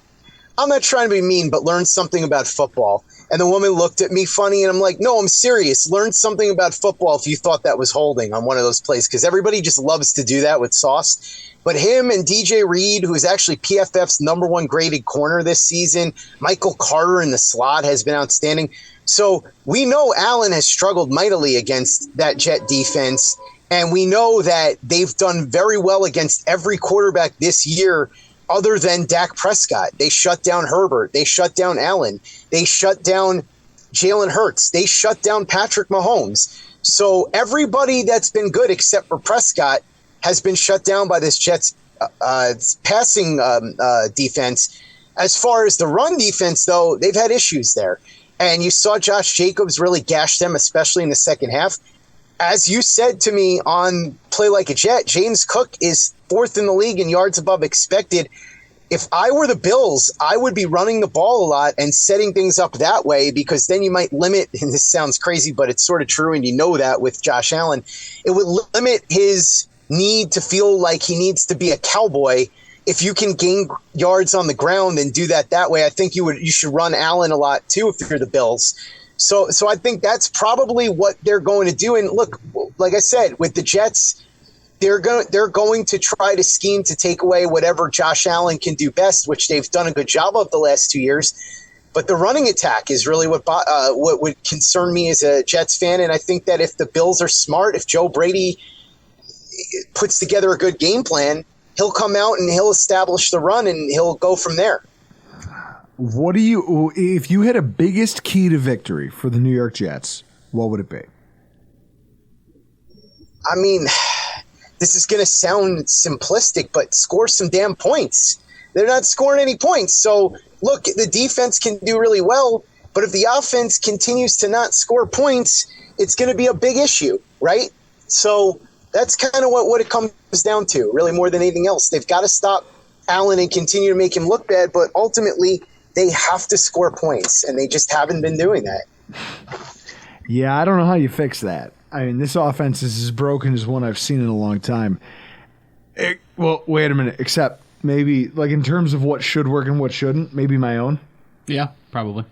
[SPEAKER 4] I'm not trying to be mean, but learn something about football. And the woman looked at me funny, and I'm like, no, I'm serious. Learn something about football if you thought that was holding on one of those plays, because everybody just loves to do that with Sauce. But him and DJ Reed, who is actually PFF's #1 graded corner this season, Michael Carter in the slot has been outstanding. So we know Allen has struggled mightily against that Jet defense, and we know that they've done very well against every quarterback this year other than Dak Prescott. They shut down Herbert. They shut down Allen. They shut down Jalen Hurts. They shut down Patrick Mahomes. So everybody that's been good except for Prescott has been shut down by this Jets passing defense. As far as the run defense, though, they've had issues there. And you saw Josh Jacobs really gash them, especially in the second half. As you said to me on Play Like a Jet, James Cook is 4th in the league in yards above expected. If I were the Bills, I would be running the ball a lot and setting things up that way, because then you might limit, and this sounds crazy, but it's sort of true, and you know that with Josh Allen, it would limit his need to feel like he needs to be a cowboy. If you can gain yards on the ground and do that way, I think you should run Allen a lot too if you're the Bills. So I think that's probably what they're going to do. And look, like I said, with the Jets, they're going to try to scheme to take away whatever Josh Allen can do best, which they've done a good job of the last 2 years. But the running attack is really what would concern me as a Jets fan. And I think that if the Bills are smart, if Joe Brady puts together a good game plan, he'll come out and he'll establish the run and he'll go from there.
[SPEAKER 2] If you had a biggest key to victory for the New York Jets, what would it be?
[SPEAKER 4] I mean, this is going to sound simplistic, but score some damn points. They're not scoring any points. So, look, the defense can do really well, but if the offense continues to not score points, it's going to be a big issue, right? So that's kind of what it comes down to, really, more than anything else. They've got to stop Allen and continue to make him look bad, but ultimately they have to score points, and they just haven't been doing that.
[SPEAKER 2] Yeah, I don't know how you fix that. I mean, this offense is as broken as one I've seen in a long time. Well, wait a minute. Except maybe, like, in terms of what should work and what shouldn't, maybe my own.
[SPEAKER 3] Yeah, probably.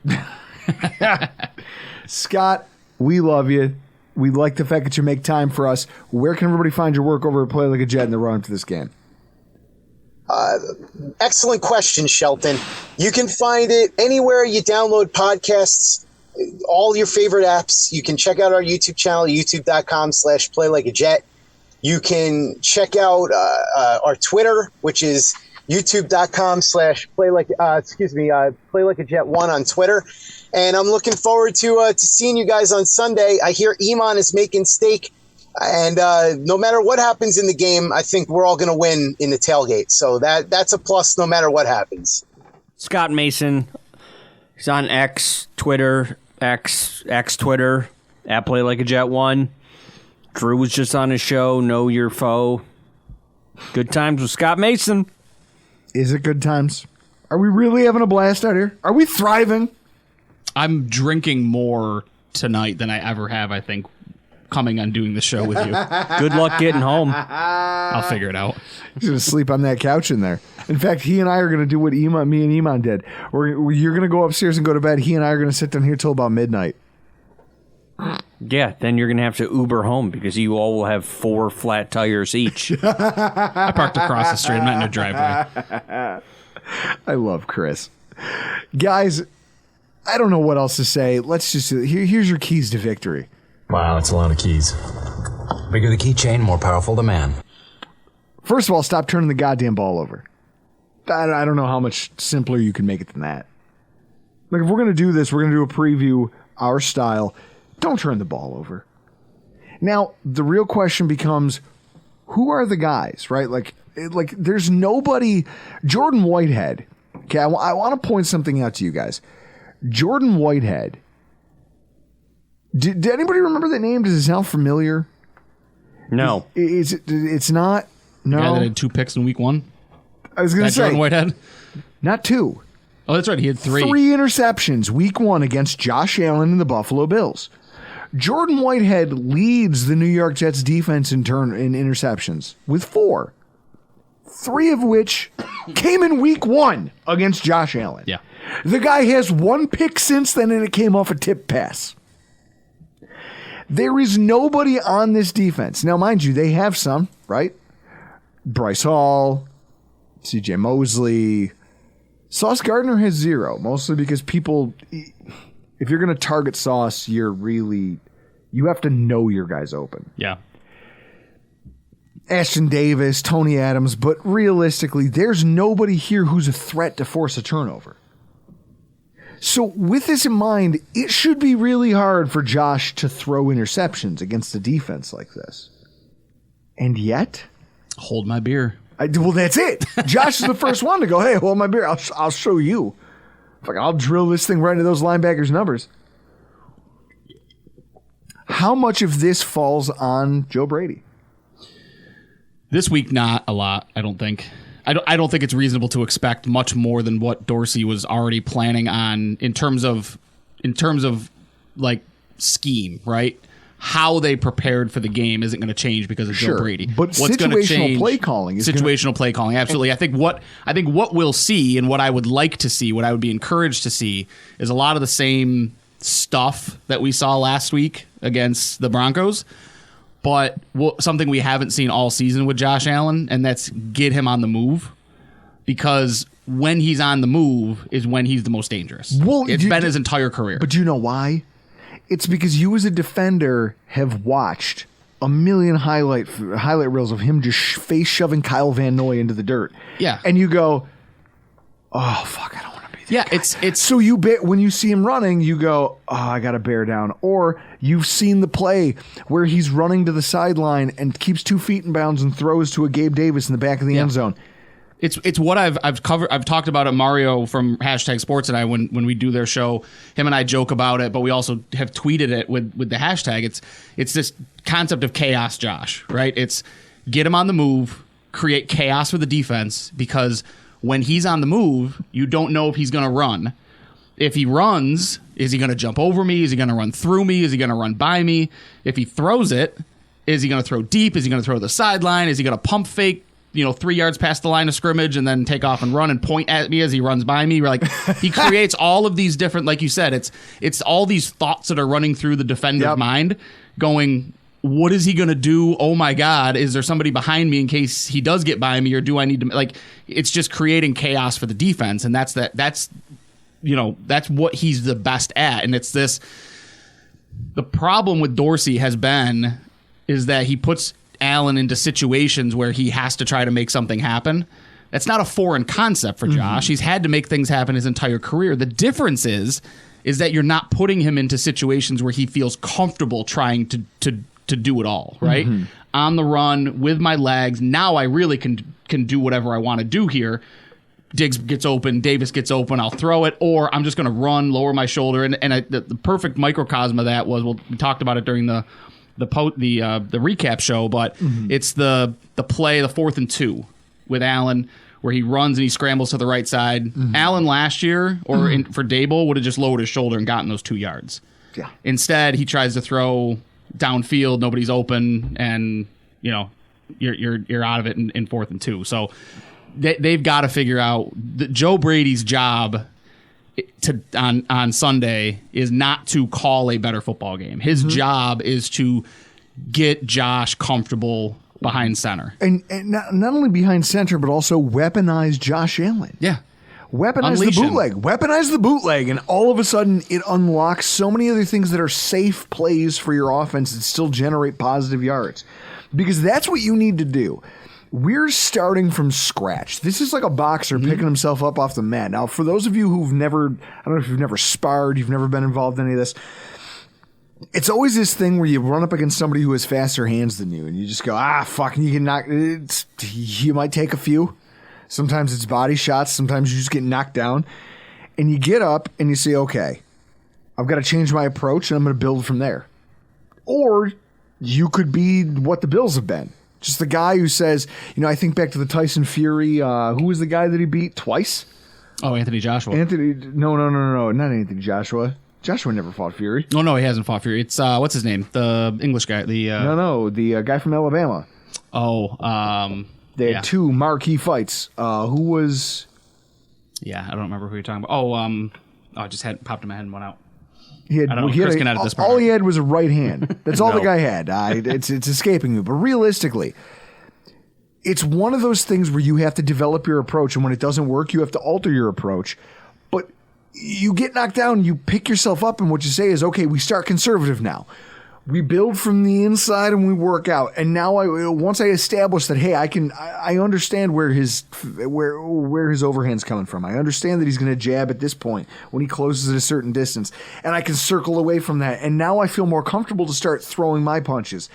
[SPEAKER 2] Scott, we love you. We like the fact that you make time for us. Where can everybody find your work over at Play Like a Jet in the run-up to this game?
[SPEAKER 4] Excellent question, Shelton. You can find it anywhere you download podcasts, all your favorite apps. You can check out our YouTube channel, youtube.com/playlikeajet. You can check out our Twitter, which is youtube.com/playlikeajet1 on Twitter. And I'm looking forward to seeing you guys on Sunday. I hear Iman is making steak. And no matter what happens in the game, I think we're all going to win in the tailgate. So that's a plus no matter what happens.
[SPEAKER 1] Scott Mason. He's on X, Twitter, X Twitter, at Play Like a Jet 1. Drew was just on his show, Know Your Foe. Good times with Scott Mason.
[SPEAKER 2] Is it good times? Are we really having a blast out here? Are we thriving?
[SPEAKER 3] I'm drinking more tonight than I ever have, I think, coming on doing the show with you.
[SPEAKER 1] Good luck getting home.
[SPEAKER 3] I'll figure it out.
[SPEAKER 2] He's going to sleep on that couch in there. In fact, he and I are going to do what me and Iman did. You're going to go upstairs and go to bed. He and I are going to sit down here till about midnight.
[SPEAKER 1] Yeah, then you're going to have to Uber home because you all will have 4 flat tires each.
[SPEAKER 3] I parked across the street. I'm not in a driveway.
[SPEAKER 2] I love Chris. Guys, I don't know what else to say. Let's just here's your keys to victory.
[SPEAKER 5] Wow, it's a lot of keys. Bigger the keychain, more powerful the man.
[SPEAKER 2] First of all, stop turning the goddamn ball over. I don't know how much simpler you can make it than that. Like, if we're going to do this, we're going to do a preview, our style. Don't turn the ball over. Now, the real question becomes, who are the guys, right? Like there's nobody. Jordan Whitehead. Okay, I want to point something out to you guys. Jordan Whitehead. Did anybody remember that name? Does it sound familiar?
[SPEAKER 1] No.
[SPEAKER 2] It's not. No.
[SPEAKER 3] The guy that had 2 picks in week 1?
[SPEAKER 2] I was going to say.
[SPEAKER 3] Jordan Whitehead?
[SPEAKER 2] Not 2.
[SPEAKER 3] Oh, that's right. He had 3.
[SPEAKER 2] 3 interceptions week 1 against Josh Allen and the Buffalo Bills. Jordan Whitehead leads the New York Jets defense in interceptions with 4. 3 of which came in week 1 against Josh Allen.
[SPEAKER 3] Yeah.
[SPEAKER 2] The guy has 1 pick since then, and it came off a tip pass. There is nobody on this defense. Now, mind you, they have some, right? Bryce Hall, C.J. Mosley. Sauce Gardner has 0, mostly because people, if you're going to target Sauce, you have to know your guy's open.
[SPEAKER 3] Yeah.
[SPEAKER 2] Ashton Davis, Tony Adams, but realistically, there's nobody here who's a threat to force a turnover. So with this in mind, it should be really hard for Josh to throw interceptions against a defense like this. And yet...
[SPEAKER 3] Hold my beer.
[SPEAKER 2] Well, that's it. Josh is the first one to go, hey, hold my beer. I'll show you. I'll drill this thing right into those linebackers' numbers. How much of this falls on Joe Brady?
[SPEAKER 3] This week, not a lot, I don't think. I don't think it's reasonable to expect much more than what Dorsey was already planning on in terms of like scheme, right? How they prepared for the game isn't going to change because of Joe Brady.
[SPEAKER 2] But what's situational play calling is
[SPEAKER 3] situational play calling, absolutely. I think what we'll see and what I would like to see, what I would be encouraged to see, is a lot of the same stuff that we saw last week against the Broncos. But something we haven't seen all season with Josh Allen, and that's get him on the move. Because when he's on the move is when he's the most dangerous. It's been his entire career.
[SPEAKER 2] But do you know why? It's because you as a defender have watched a million highlight reels of him just face shoving Kyle Van Noy into the dirt.
[SPEAKER 3] Yeah.
[SPEAKER 2] And you go, oh, fuck, I don't want to be that guy.
[SPEAKER 3] It's
[SPEAKER 2] so when you see him running, you go, oh, I got to bear down. Or you've seen the play where he's running to the sideline and keeps 2 feet in bounds and throws to a Gabe Davis in the back of the end zone.
[SPEAKER 3] It's what I've covered. I've talked about it. Mario from #Sports and I, when we do their show, him and I joke about it, but we also have tweeted it with the hashtag. It's this concept of chaos, Josh. Right? It's get him on the move, create chaos for the defense, because when he's on the move, you don't know if he's going to run. If he runs, is he going to jump over me? Is he going to run through me? Is he going to run by me? If he throws it, is he going to throw deep? Is he going to throw to the sideline? Is he going to pump fake 3 yards past the line of scrimmage and then take off and run and point at me as he runs by me. Like he creates all of these different, like you said, it's all these thoughts that are running through the defender's mind going, what is he going to do? Oh my God, is there somebody behind me in case he does get by me, or do I need to, like, it's just creating chaos for the defense. And that's what he's the best at. And it's this, the problem with Dorsey is that he puts Allen into situations where he has to try to make something happen. That's not a foreign concept for Josh. He's had to make things happen his entire career. The difference is that you're not putting him into situations where he feels comfortable trying to do it all, right? On the run with my legs. Now I really can do whatever I want to do here. Diggs gets open, Davis gets open, I'll throw it, or I'm just going to run, lower my shoulder. And the perfect microcosm of that was, well, we talked about it during the recap show, but it's the play, the 4th and 2 with Allen, where he runs and he scrambles to the right side. Allen last year, for Dable, would have just lowered his shoulder and gotten those 2 yards.
[SPEAKER 2] Yeah.
[SPEAKER 3] Instead, he tries to throw downfield, nobody's open, and you're out of it in 4th and 2. So they've got to figure out that Joe Brady's job on Sunday is not to call a better football game. His job is to get Josh comfortable behind center. And
[SPEAKER 2] not only behind center, but also weaponize Josh Allen.
[SPEAKER 3] Yeah.
[SPEAKER 2] Weaponize the bootleg. Weaponize the bootleg, and all of a sudden it unlocks so many other things that are safe plays for your offense that still generate positive yards. Because that's what you need to do. We're starting from scratch. This is like a boxer picking himself up off the mat. Now, for those of you who've never, I don't know if you've never sparred, you've never been involved in any of this, it's always this thing where you run up against somebody who has faster hands than you, and you just go, fuck, and you can knock, you might take a few. Sometimes it's body shots. Sometimes you just get knocked down. And you get up and you say, okay, I've got to change my approach and I'm going to build from there. Or you could be what the Bills have been. Just the guy who says, I think back to the Tyson Fury. Who was the guy that he beat twice?
[SPEAKER 3] Oh, Anthony Joshua.
[SPEAKER 2] No, not Anthony Joshua. Joshua never fought Fury.
[SPEAKER 3] No, he hasn't fought Fury. It's, what's his name? The English guy. The
[SPEAKER 2] guy from Alabama. They had 2 marquee fights. Who was?
[SPEAKER 3] Yeah, I don't remember who you're talking about. It just popped in my head and went out.
[SPEAKER 2] Chris can edit this part. All he had was a right hand. That's all the guy had. It's escaping me. But realistically, it's one of those things where you have to develop your approach, and when it doesn't work, you have to alter your approach. But you get knocked down, you pick yourself up, and what you say is, okay, we start conservative now. We build from the inside and we work out. And now once I establish that, hey, I understand where his overhand's coming from. I understand that he's going to jab at this point when he closes at a certain distance, and I can circle away from that. And now I feel more comfortable to start throwing my punches.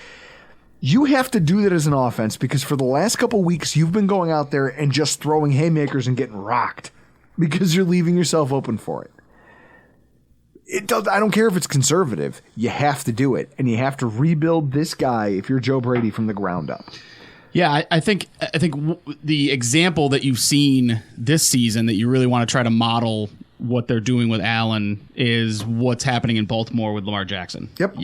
[SPEAKER 2] You have to do that as an offense, because for the last couple weeks, you've been going out there and just throwing haymakers and getting rocked because you're leaving yourself open for it. I don't care if it's conservative. You have to do it, and you have to rebuild this guy if you're Joe Brady from the ground up.
[SPEAKER 3] Yeah, I think the example that you've seen this season that you really want to try to model what they're doing with Allen is what's happening in Baltimore with Lamar Jackson.
[SPEAKER 2] Yep,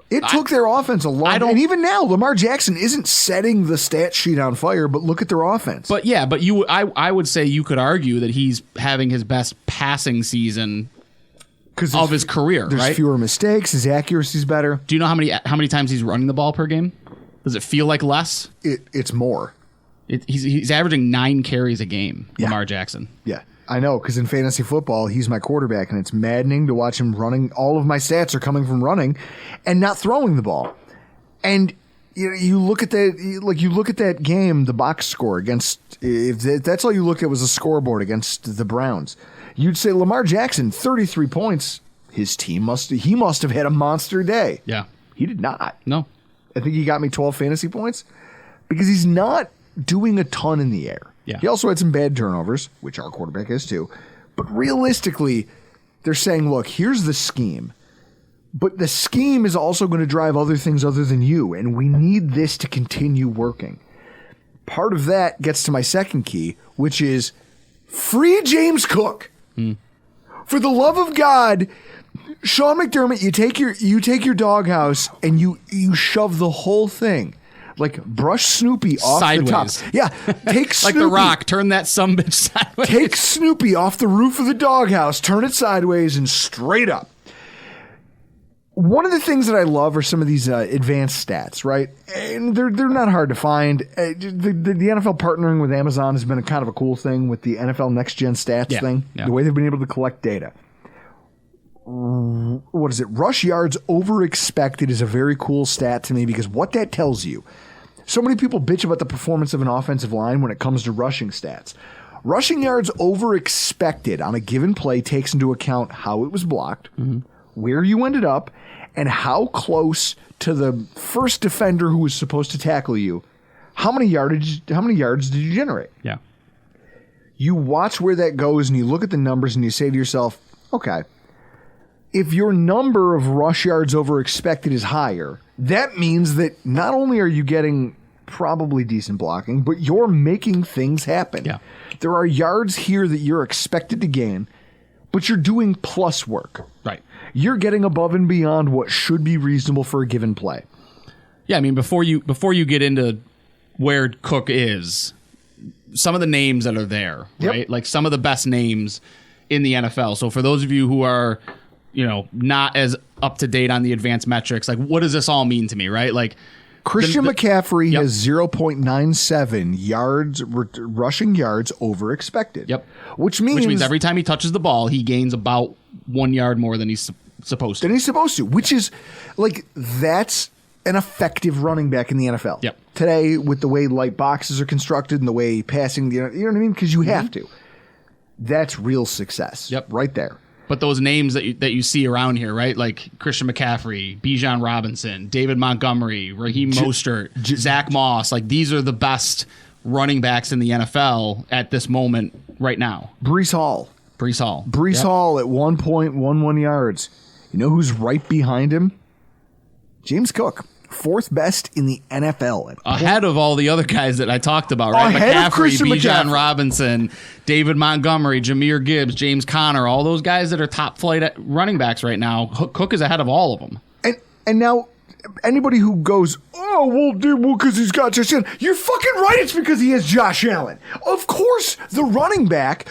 [SPEAKER 3] It
[SPEAKER 2] took their offense a long time. And even now, Lamar Jackson isn't setting the stat sheet on fire, but look at their offense.
[SPEAKER 3] But yeah, I would say you could argue that he's having his best passing season of his career.
[SPEAKER 2] There's fewer mistakes. His accuracy's better.
[SPEAKER 3] Do you know how many times he's running the ball per game? Does it feel like less?
[SPEAKER 2] It's more.
[SPEAKER 3] He's averaging 9 carries a game, Lamar Jackson.
[SPEAKER 2] Yeah, I know, because in fantasy football, he's my quarterback, and it's maddening to watch him running. All of my stats are coming from running and not throwing the ball. And you look at that, you look at that game, the box score against, if that's all you looked at was a scoreboard against the Browns, you'd say Lamar Jackson, 33 points. He must have had a monster day.
[SPEAKER 3] Yeah.
[SPEAKER 2] He did not.
[SPEAKER 3] No.
[SPEAKER 2] I think he got me 12 fantasy points because he's not doing a ton in the air.
[SPEAKER 3] Yeah.
[SPEAKER 2] He also had some bad turnovers, which our quarterback has too. But realistically, they're saying, look, here's the scheme. But the scheme is also going to drive other things other than you, and we need this to continue working. Part of that gets to my second key, which is free James Cook. For the love of God, Sean McDermott, you take your doghouse and you shove the whole thing Like, brush Snoopy off
[SPEAKER 3] Sideways.
[SPEAKER 2] the top. Yeah, take
[SPEAKER 3] Like
[SPEAKER 2] Snoopy.
[SPEAKER 3] The Rock, turn that sumbitch sideways.
[SPEAKER 2] Take Snoopy off the roof of the doghouse, turn it sideways and straight up. One of the things that I love are some of these advanced stats, right? And they're not hard to find. The NFL partnering with Amazon has been a kind of a cool thing with the NFL Next Gen Stats thing.
[SPEAKER 3] Yeah.
[SPEAKER 2] The way they've been able to collect data. What is it? Rush yards over expected is a very cool stat to me because what that tells you. So many people bitch about the performance of an offensive line when it comes to rushing stats. Rushing yards over expected on a given play takes into account how it was blocked, where you ended up, and how close to the first defender who was supposed to tackle you. How many yards did you generate?
[SPEAKER 3] Yeah.
[SPEAKER 2] You watch where that goes and you look at the numbers and you say to yourself, okay, if your number of rush yards over expected is higher, that means that not only are you getting probably decent blocking, but you're making things happen.
[SPEAKER 3] Yeah.
[SPEAKER 2] There are yards here that you're expected to gain, but you're doing plus work.
[SPEAKER 3] Right.
[SPEAKER 2] You're getting above and beyond what should be reasonable for a given play.
[SPEAKER 3] Yeah, I mean, before you get into where Cook is, some of the names that are there,
[SPEAKER 2] Yep.
[SPEAKER 3] right? Like some of the best names in the NFL. So for those of you who are, not as up to date on the advanced metrics, like what does this all mean to me, right? Like
[SPEAKER 2] Christian McCaffrey
[SPEAKER 3] Yep.
[SPEAKER 2] has 0.97 yards, rushing yards over expected.
[SPEAKER 3] Yep.
[SPEAKER 2] Which means
[SPEAKER 3] every time he touches the ball, he gains about 1 yard more than he's supposed to.
[SPEAKER 2] than he's supposed to, which is like that's an effective running back in the NFL.
[SPEAKER 3] Yep.
[SPEAKER 2] Today, with the way light boxes are constructed and the way passing, you know what I mean? Because you have to. That's real success.
[SPEAKER 3] Yep.
[SPEAKER 2] Right there.
[SPEAKER 3] But those names that you see around here, right? Like Christian McCaffrey, Bijan Robinson, David Montgomery, Raheem Mostert, Zach Moss, like these are the best running backs in the NFL at this moment right now.
[SPEAKER 2] Breece Hall.
[SPEAKER 3] Breece Hall.
[SPEAKER 2] Breece Hall at 1.11 yards. You know who's right behind him? James Cook. Fourth best in the NFL.
[SPEAKER 3] Ahead of all the other guys that I talked about, right?
[SPEAKER 2] Ahead of
[SPEAKER 3] McCaffrey,
[SPEAKER 2] Christian
[SPEAKER 3] Bijan
[SPEAKER 2] McCaffrey.
[SPEAKER 3] Robinson, David Montgomery, Jahmyr Gibbs, James Conner, all those guys that are top flight running backs right now. Cook is ahead of all of them.
[SPEAKER 2] And now, anybody who goes, because he's got Josh Allen. You're fucking right, it's because he has Josh Allen. Of course, the running back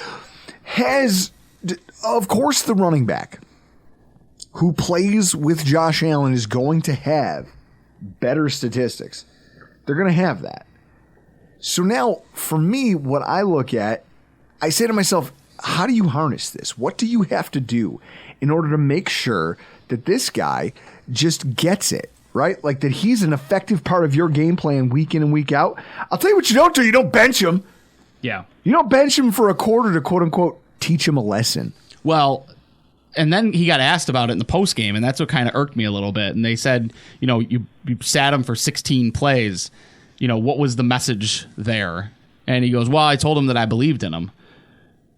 [SPEAKER 2] who plays with Josh Allen is going to have better statistics. They're going to have that. So now, for me, what I look at, I say to myself, how do you harness this? What do you have to do in order to make sure that this guy just gets it, right? Like that he's an effective part of your game plan week in and week out. I'll tell you what you don't do. You don't bench him.
[SPEAKER 3] Yeah.
[SPEAKER 2] You don't bench him for a quarter to quote unquote teach him a lesson.
[SPEAKER 3] Well, and then he got asked about it in the post game, and that's what kind of irked me a little bit. And they said, you sat him for 16 plays. What was the message there? And he goes, well, I told him that I believed in him.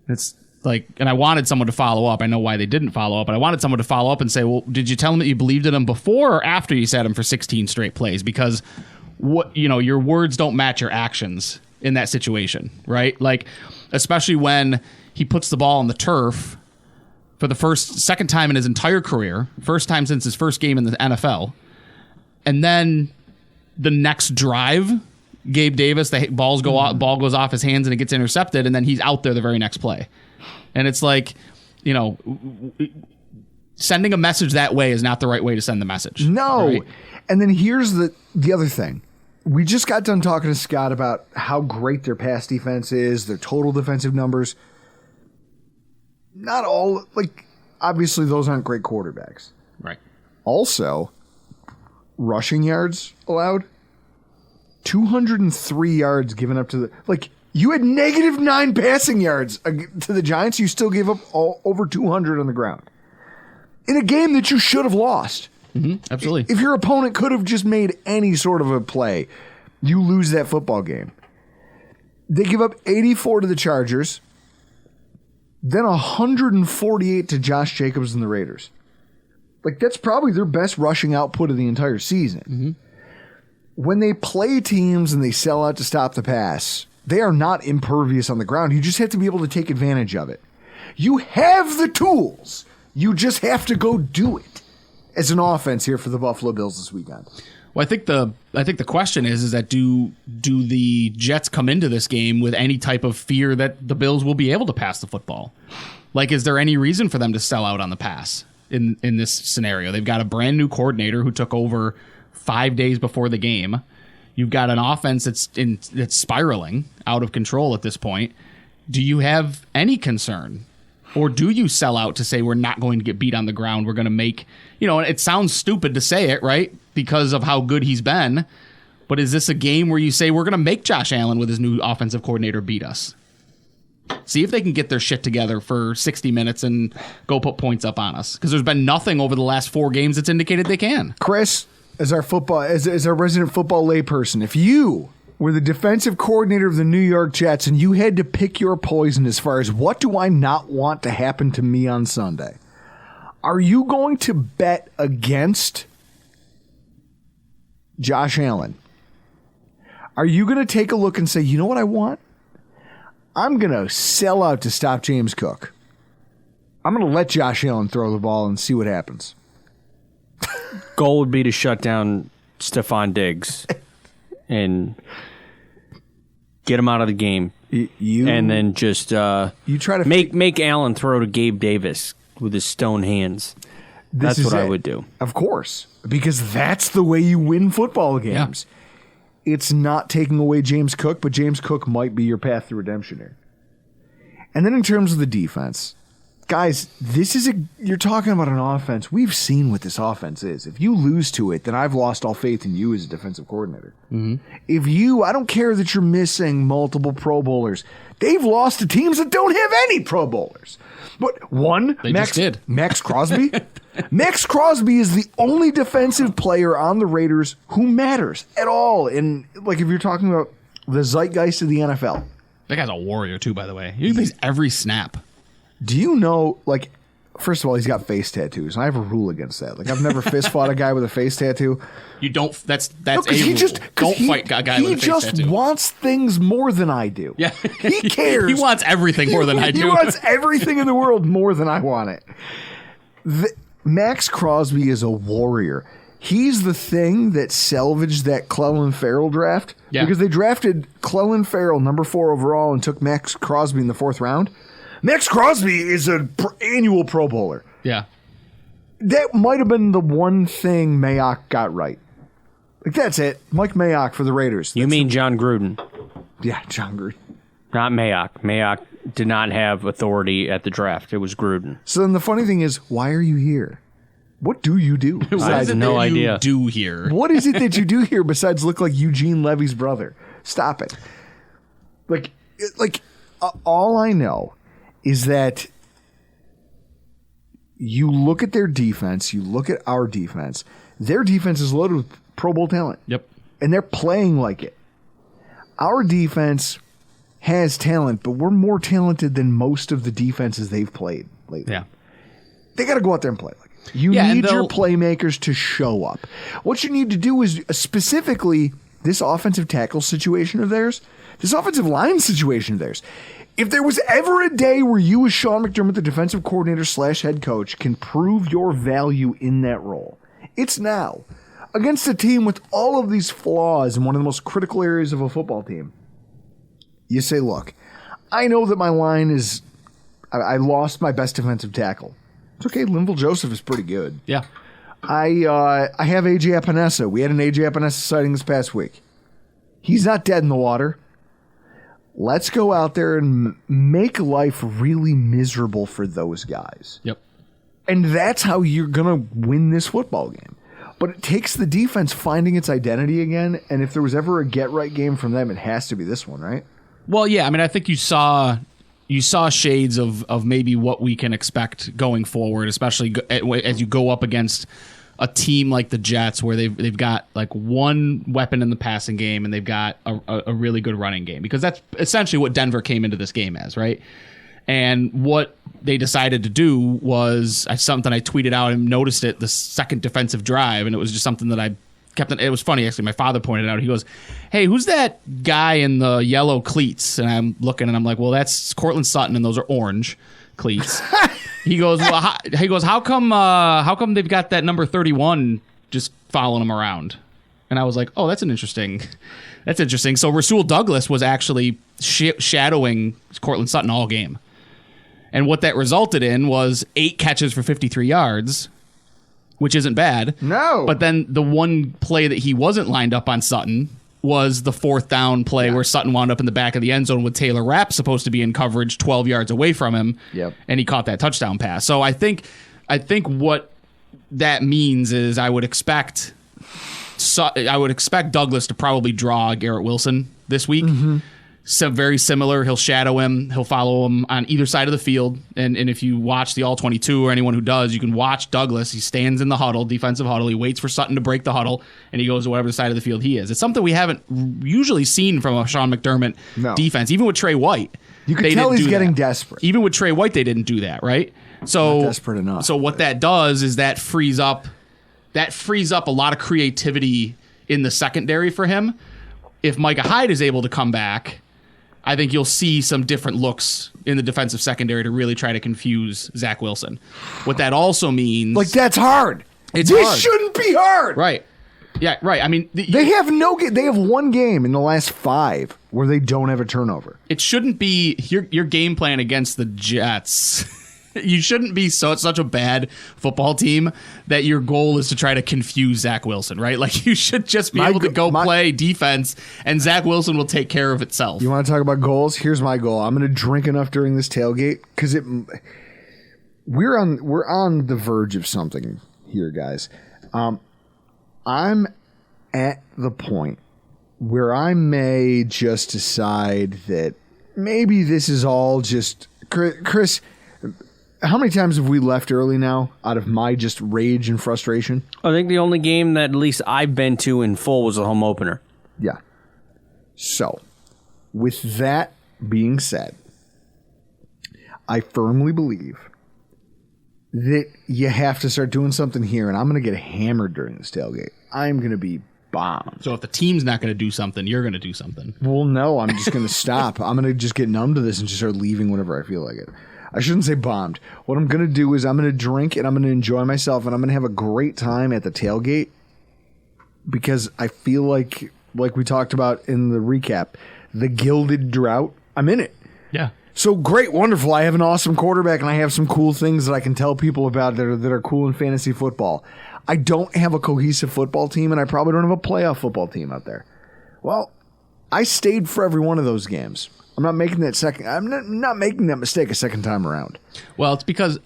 [SPEAKER 3] It's like, and I wanted someone to follow up. I know why they didn't follow up, but I wanted someone to follow up and say, well, did you tell him that you believed in him before or after you sat him for 16 straight plays? Because your words don't match your actions in that situation, right? Like, especially when he puts the ball on the turf for the second time in his entire career, first time since his first game in the NFL. And then the next drive, Gabe Davis, the ball goes off his hands and it gets intercepted, and then he's out there the very next play. And it's like, sending a message that way is not the right way to send the message.
[SPEAKER 2] No.
[SPEAKER 3] Right?
[SPEAKER 2] And then here's the other thing. We just got done talking to Scott about how great their pass defense is, their total defensive numbers. Not all, obviously those aren't great quarterbacks.
[SPEAKER 3] Right.
[SPEAKER 2] Also, rushing yards allowed, 203 yards given up to you had -9 passing yards to the Giants. You still gave up over 200 on the ground in a game that you should have lost.
[SPEAKER 3] Mm-hmm. Absolutely.
[SPEAKER 2] If your opponent could have just made any sort of a play, you lose that football game. They give up 84 to the Chargers, then 148 to Josh Jacobs and the Raiders. That's probably their best rushing output of the entire season.
[SPEAKER 3] Mm-hmm.
[SPEAKER 2] When they play teams and they sell out to stop the pass, they are not impervious on the ground. You just have to be able to take advantage of it. You have the tools. You just have to go do it as an offense here for the Buffalo Bills this weekend.
[SPEAKER 3] Well, I think the question is that do the Jets come into this game with any type of fear that the Bills will be able to pass the football? Like, is there any reason for them to sell out on the pass in this scenario? They've got a brand new coordinator who took over 5 days before the game. You've got an offense that's spiraling out of control at this point. Do you have any concern? Or do you sell out to say we're not going to get beat on the ground? We're going to make, it sounds stupid to say it, right? Because of how good he's been. But is this a game where you say we're going to make Josh Allen with his new offensive coordinator beat us? See if they can get their shit together for 60 minutes and go put points up on us. Because there's been nothing over the last 4 games that's indicated they can.
[SPEAKER 2] Chris, as our resident football layperson, if you were the defensive coordinator of the New York Jets and you had to pick your poison as far as what do I not want to happen to me on Sunday, are you going to bet against Josh Allen? Are you going to take a look and say, you know what I want? I'm going to sell out to stop James Cook. I'm going to let Josh Allen throw the ball and see what happens.
[SPEAKER 1] Goal would be to shut down Stephon Diggs and get him out of the game. And then just
[SPEAKER 2] you try to
[SPEAKER 1] make Allen throw to Gabe Davis with his stone hands. That's what I would do.
[SPEAKER 2] Of course, because that's the way you win football games. Yeah. It's not taking away James Cook, but James Cook might be your path to redemption here. And then in terms of the defense, guys, you're talking about an offense. We've seen what this offense is. If you lose to it, then I've lost all faith in you as a defensive coordinator. Mm-hmm. I don't care that you're missing multiple Pro Bowlers. They've lost to teams that don't have any Pro Bowlers. But Max Crosby. Max Crosby is the only defensive player on the Raiders who matters at all. And like if you're talking about the zeitgeist of the NFL.
[SPEAKER 3] That guy's a warrior too, by the way. He plays every snap.
[SPEAKER 2] Do you know, like, first of all, he's got face tattoos, and I have a rule against that. Like, I've never fist fought a guy with a face tattoo.
[SPEAKER 3] You don't. That's no, a rule. Don't fight a guy with a face tattoo.
[SPEAKER 2] He just wants things more than I do.
[SPEAKER 3] Yeah,
[SPEAKER 2] he cares.
[SPEAKER 3] He wants everything more than I do.
[SPEAKER 2] He wants everything in the world more than I want it. Max Crosby is a warrior. He's the thing that salvaged that Clelin Ferrell draft. Yeah. Because they drafted Clelin Ferrell, number 4 overall, and took Max Crosby in the 4th round. Max Crosby is an annual Pro Bowler.
[SPEAKER 3] Yeah.
[SPEAKER 2] That might have been the one thing Mayock got right. Like, that's it. Mike Mayock for the Raiders.
[SPEAKER 1] You mean John Gruden?
[SPEAKER 2] Yeah, John Gruden.
[SPEAKER 1] Not Mayock. Mayock did not have authority at the draft. It was Gruden.
[SPEAKER 2] So then the funny thing is, why are you here? What do you do?
[SPEAKER 1] I have no idea.
[SPEAKER 3] You do here?
[SPEAKER 2] What is it that you do here besides look like Eugene Levy's brother? Stop it. All I know is that you look at their defense, you look at our defense. Their defense is loaded with Pro Bowl talent.
[SPEAKER 3] Yep.
[SPEAKER 2] And they're playing like it. Our defense has talent, but we're more talented than most of the defenses they've played lately.
[SPEAKER 3] Yeah.
[SPEAKER 2] They got to go out there and play like it. You need your playmakers to show up. What you need to do is specifically this offensive tackle situation of theirs, this offensive line situation of theirs. If there was ever a day where you as Sean McDermott, the defensive coordinator / head coach, can prove your value in that role, it's now. Against a team with all of these flaws in one of the most critical areas of a football team. You say, look, I know that my line is, I lost my best defensive tackle. It's okay, Linval Joseph is pretty good.
[SPEAKER 3] Yeah.
[SPEAKER 2] I have A.J. Epinesa. We had an A.J. Epinesa sighting this past week. He's not dead in the water. Let's go out there and make life really miserable for those guys.
[SPEAKER 3] Yep.
[SPEAKER 2] And that's how you're going to win this football game. But it takes the defense finding its identity again, and if there was ever a get-right game from them, it has to be this one, right?
[SPEAKER 3] Well, yeah, I mean, I think you saw shades of maybe what we can expect going forward, especially as you go up against a team like the Jets, where they've got like one weapon in the passing game and they've got a really good running game, because that's essentially what Denver came into this game as, right? And what they decided to do was something I tweeted out and noticed it the second defensive drive, and it was just something that I kept. It was funny, actually. My father pointed it out. He goes, "Hey, who's that guy in the yellow cleats?" And I'm looking, and I'm like, "Well, that's Cortland Sutton, and those are orange cleats." He goes, "Well, how come they've got that number 31 just following him around?" And I was like, oh, that's interesting. So Rasul Douglas was actually shadowing Cortland Sutton all game. And what that resulted in was 8 catches for 53 yards, which isn't bad.
[SPEAKER 2] No.
[SPEAKER 3] But then the one play that he wasn't lined up on Sutton was the 4th down play where Sutton wound up in the back of the end zone with Taylor Rapp supposed to be in coverage 12 yards away from him.
[SPEAKER 2] Yep.
[SPEAKER 3] And he caught that touchdown pass. So I think what that means is I would expect Douglas to probably draw Garrett Wilson this week. So very similar. He'll shadow him. He'll follow him on either side of the field. And if you watch the All-22 or anyone who does, you can watch Douglas. He stands in the huddle, defensive huddle. He waits for Sutton to break the huddle, and he goes to whatever side of the field he is. It's something we haven't usually seen from a Sean McDermott defense, even with Trey White.
[SPEAKER 2] You can tell he's getting desperate.
[SPEAKER 3] Even with Trey White, they didn't do that, right? So
[SPEAKER 2] not desperate enough.
[SPEAKER 3] So what that does is that frees up a lot of creativity in the secondary for him. If Micah Hyde is able to come back, I think you'll see some different looks in the defensive secondary to really try to confuse Zach Wilson. What that also means...
[SPEAKER 2] Like, that's hard.
[SPEAKER 3] This
[SPEAKER 2] Shouldn't be hard.
[SPEAKER 3] Right. Yeah, right. I mean...
[SPEAKER 2] They have one game in the last 5 where they don't have a turnover.
[SPEAKER 3] It shouldn't be your game plan against the Jets. You shouldn't be such a bad football team that your goal is to try to confuse Zach Wilson, right? Like, you should just be able to play defense, and Zach Wilson will take care of itself.
[SPEAKER 2] You want to talk about goals? Here's my goal. I'm going to drink enough during this tailgate because we're on the verge of something here, guys. I'm at the point where I may just decide that maybe this is all just Chris. How many times have we left early now out of my just rage and frustration?
[SPEAKER 1] I think the only game that at least I've been to in full was a home opener.
[SPEAKER 2] Yeah. So, with that being said, I firmly believe that you have to start doing something here, and I'm going to get hammered during this tailgate. I'm going to be bombed.
[SPEAKER 3] So if the team's not going to do something, you're going to do something.
[SPEAKER 2] Well, no, I'm just going to stop. I'm going to just get numb to this and just start leaving whenever I feel like it. I shouldn't say bombed. What I'm going to do is I'm going to drink and I'm going to enjoy myself and I'm going to have a great time at the tailgate because I feel like we talked about in the recap, the gilded drought, I'm in it.
[SPEAKER 3] Yeah.
[SPEAKER 2] So great, wonderful. I have an awesome quarterback and I have some cool things that I can tell people about that are cool in fantasy football. I don't have a cohesive football team and I probably don't have a playoff football team out there. Well, I stayed for every one of those games. I'm not making that mistake a second time around.
[SPEAKER 3] Well, it's because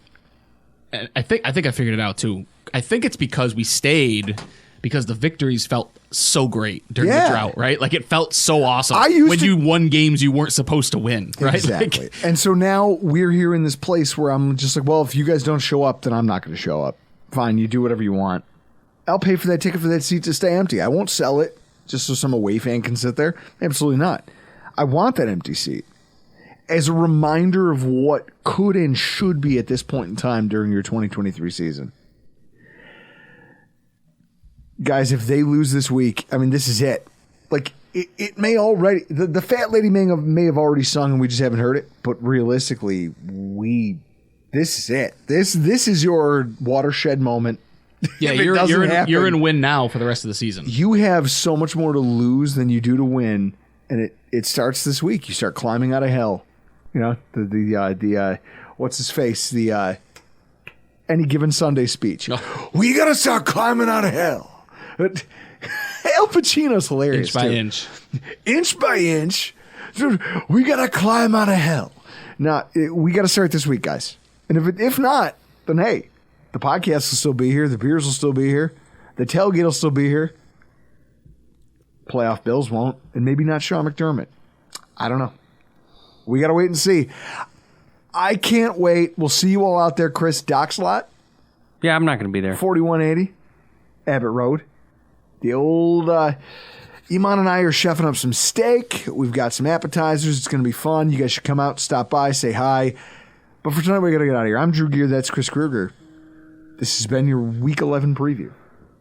[SPEAKER 3] I think I figured it out too. I think it's because we stayed because the victories felt so great during the drought, right? Like it felt so awesome you won games you weren't supposed to win, right?
[SPEAKER 2] Exactly. And so now we're here in this place where I'm just like, well, if you guys don't show up, then I'm not going to show up. Fine, you do whatever you want. I'll pay for that ticket for that seat to stay empty. I won't sell it just so some away fan can sit there. Absolutely not. I want that empty seat as a reminder of what could and should be at this point in time during your 2023 season. Guys, if they lose this week, I mean, this is it. Like, it may already... The fat lady may have already sung and we just haven't heard it, but realistically, this is it. This is your watershed moment.
[SPEAKER 3] Yeah, you're in win now for the rest of the season.
[SPEAKER 2] You have so much more to lose than you do to win, and it starts this week. You start climbing out of hell. You know, the what's his face? The Any Given Sunday speech. Oh. We got to start climbing out of hell. Al Pacino's hilarious.
[SPEAKER 3] Inch by inch.
[SPEAKER 2] Inch by inch. We got to climb out of hell. Now, we got to start this week, guys. And if not, then hey, the podcast will still be here. The beers will still be here. The tailgate will still be here. Playoff Bills won't. And maybe not Sean McDermott. I don't know. We got to wait and see. I can't wait. We'll see you all out there, Chris. Dock slot.
[SPEAKER 1] Yeah, I'm not going to be there.
[SPEAKER 2] 4180 Abbott Road. The old Iman and I are chefing up some steak. We've got some appetizers. It's going to be fun. You guys should come out, stop by, say hi. But for tonight, we got to get out of here. I'm Drew Gear. That's Chris Kruger. This has been your Week 11 preview.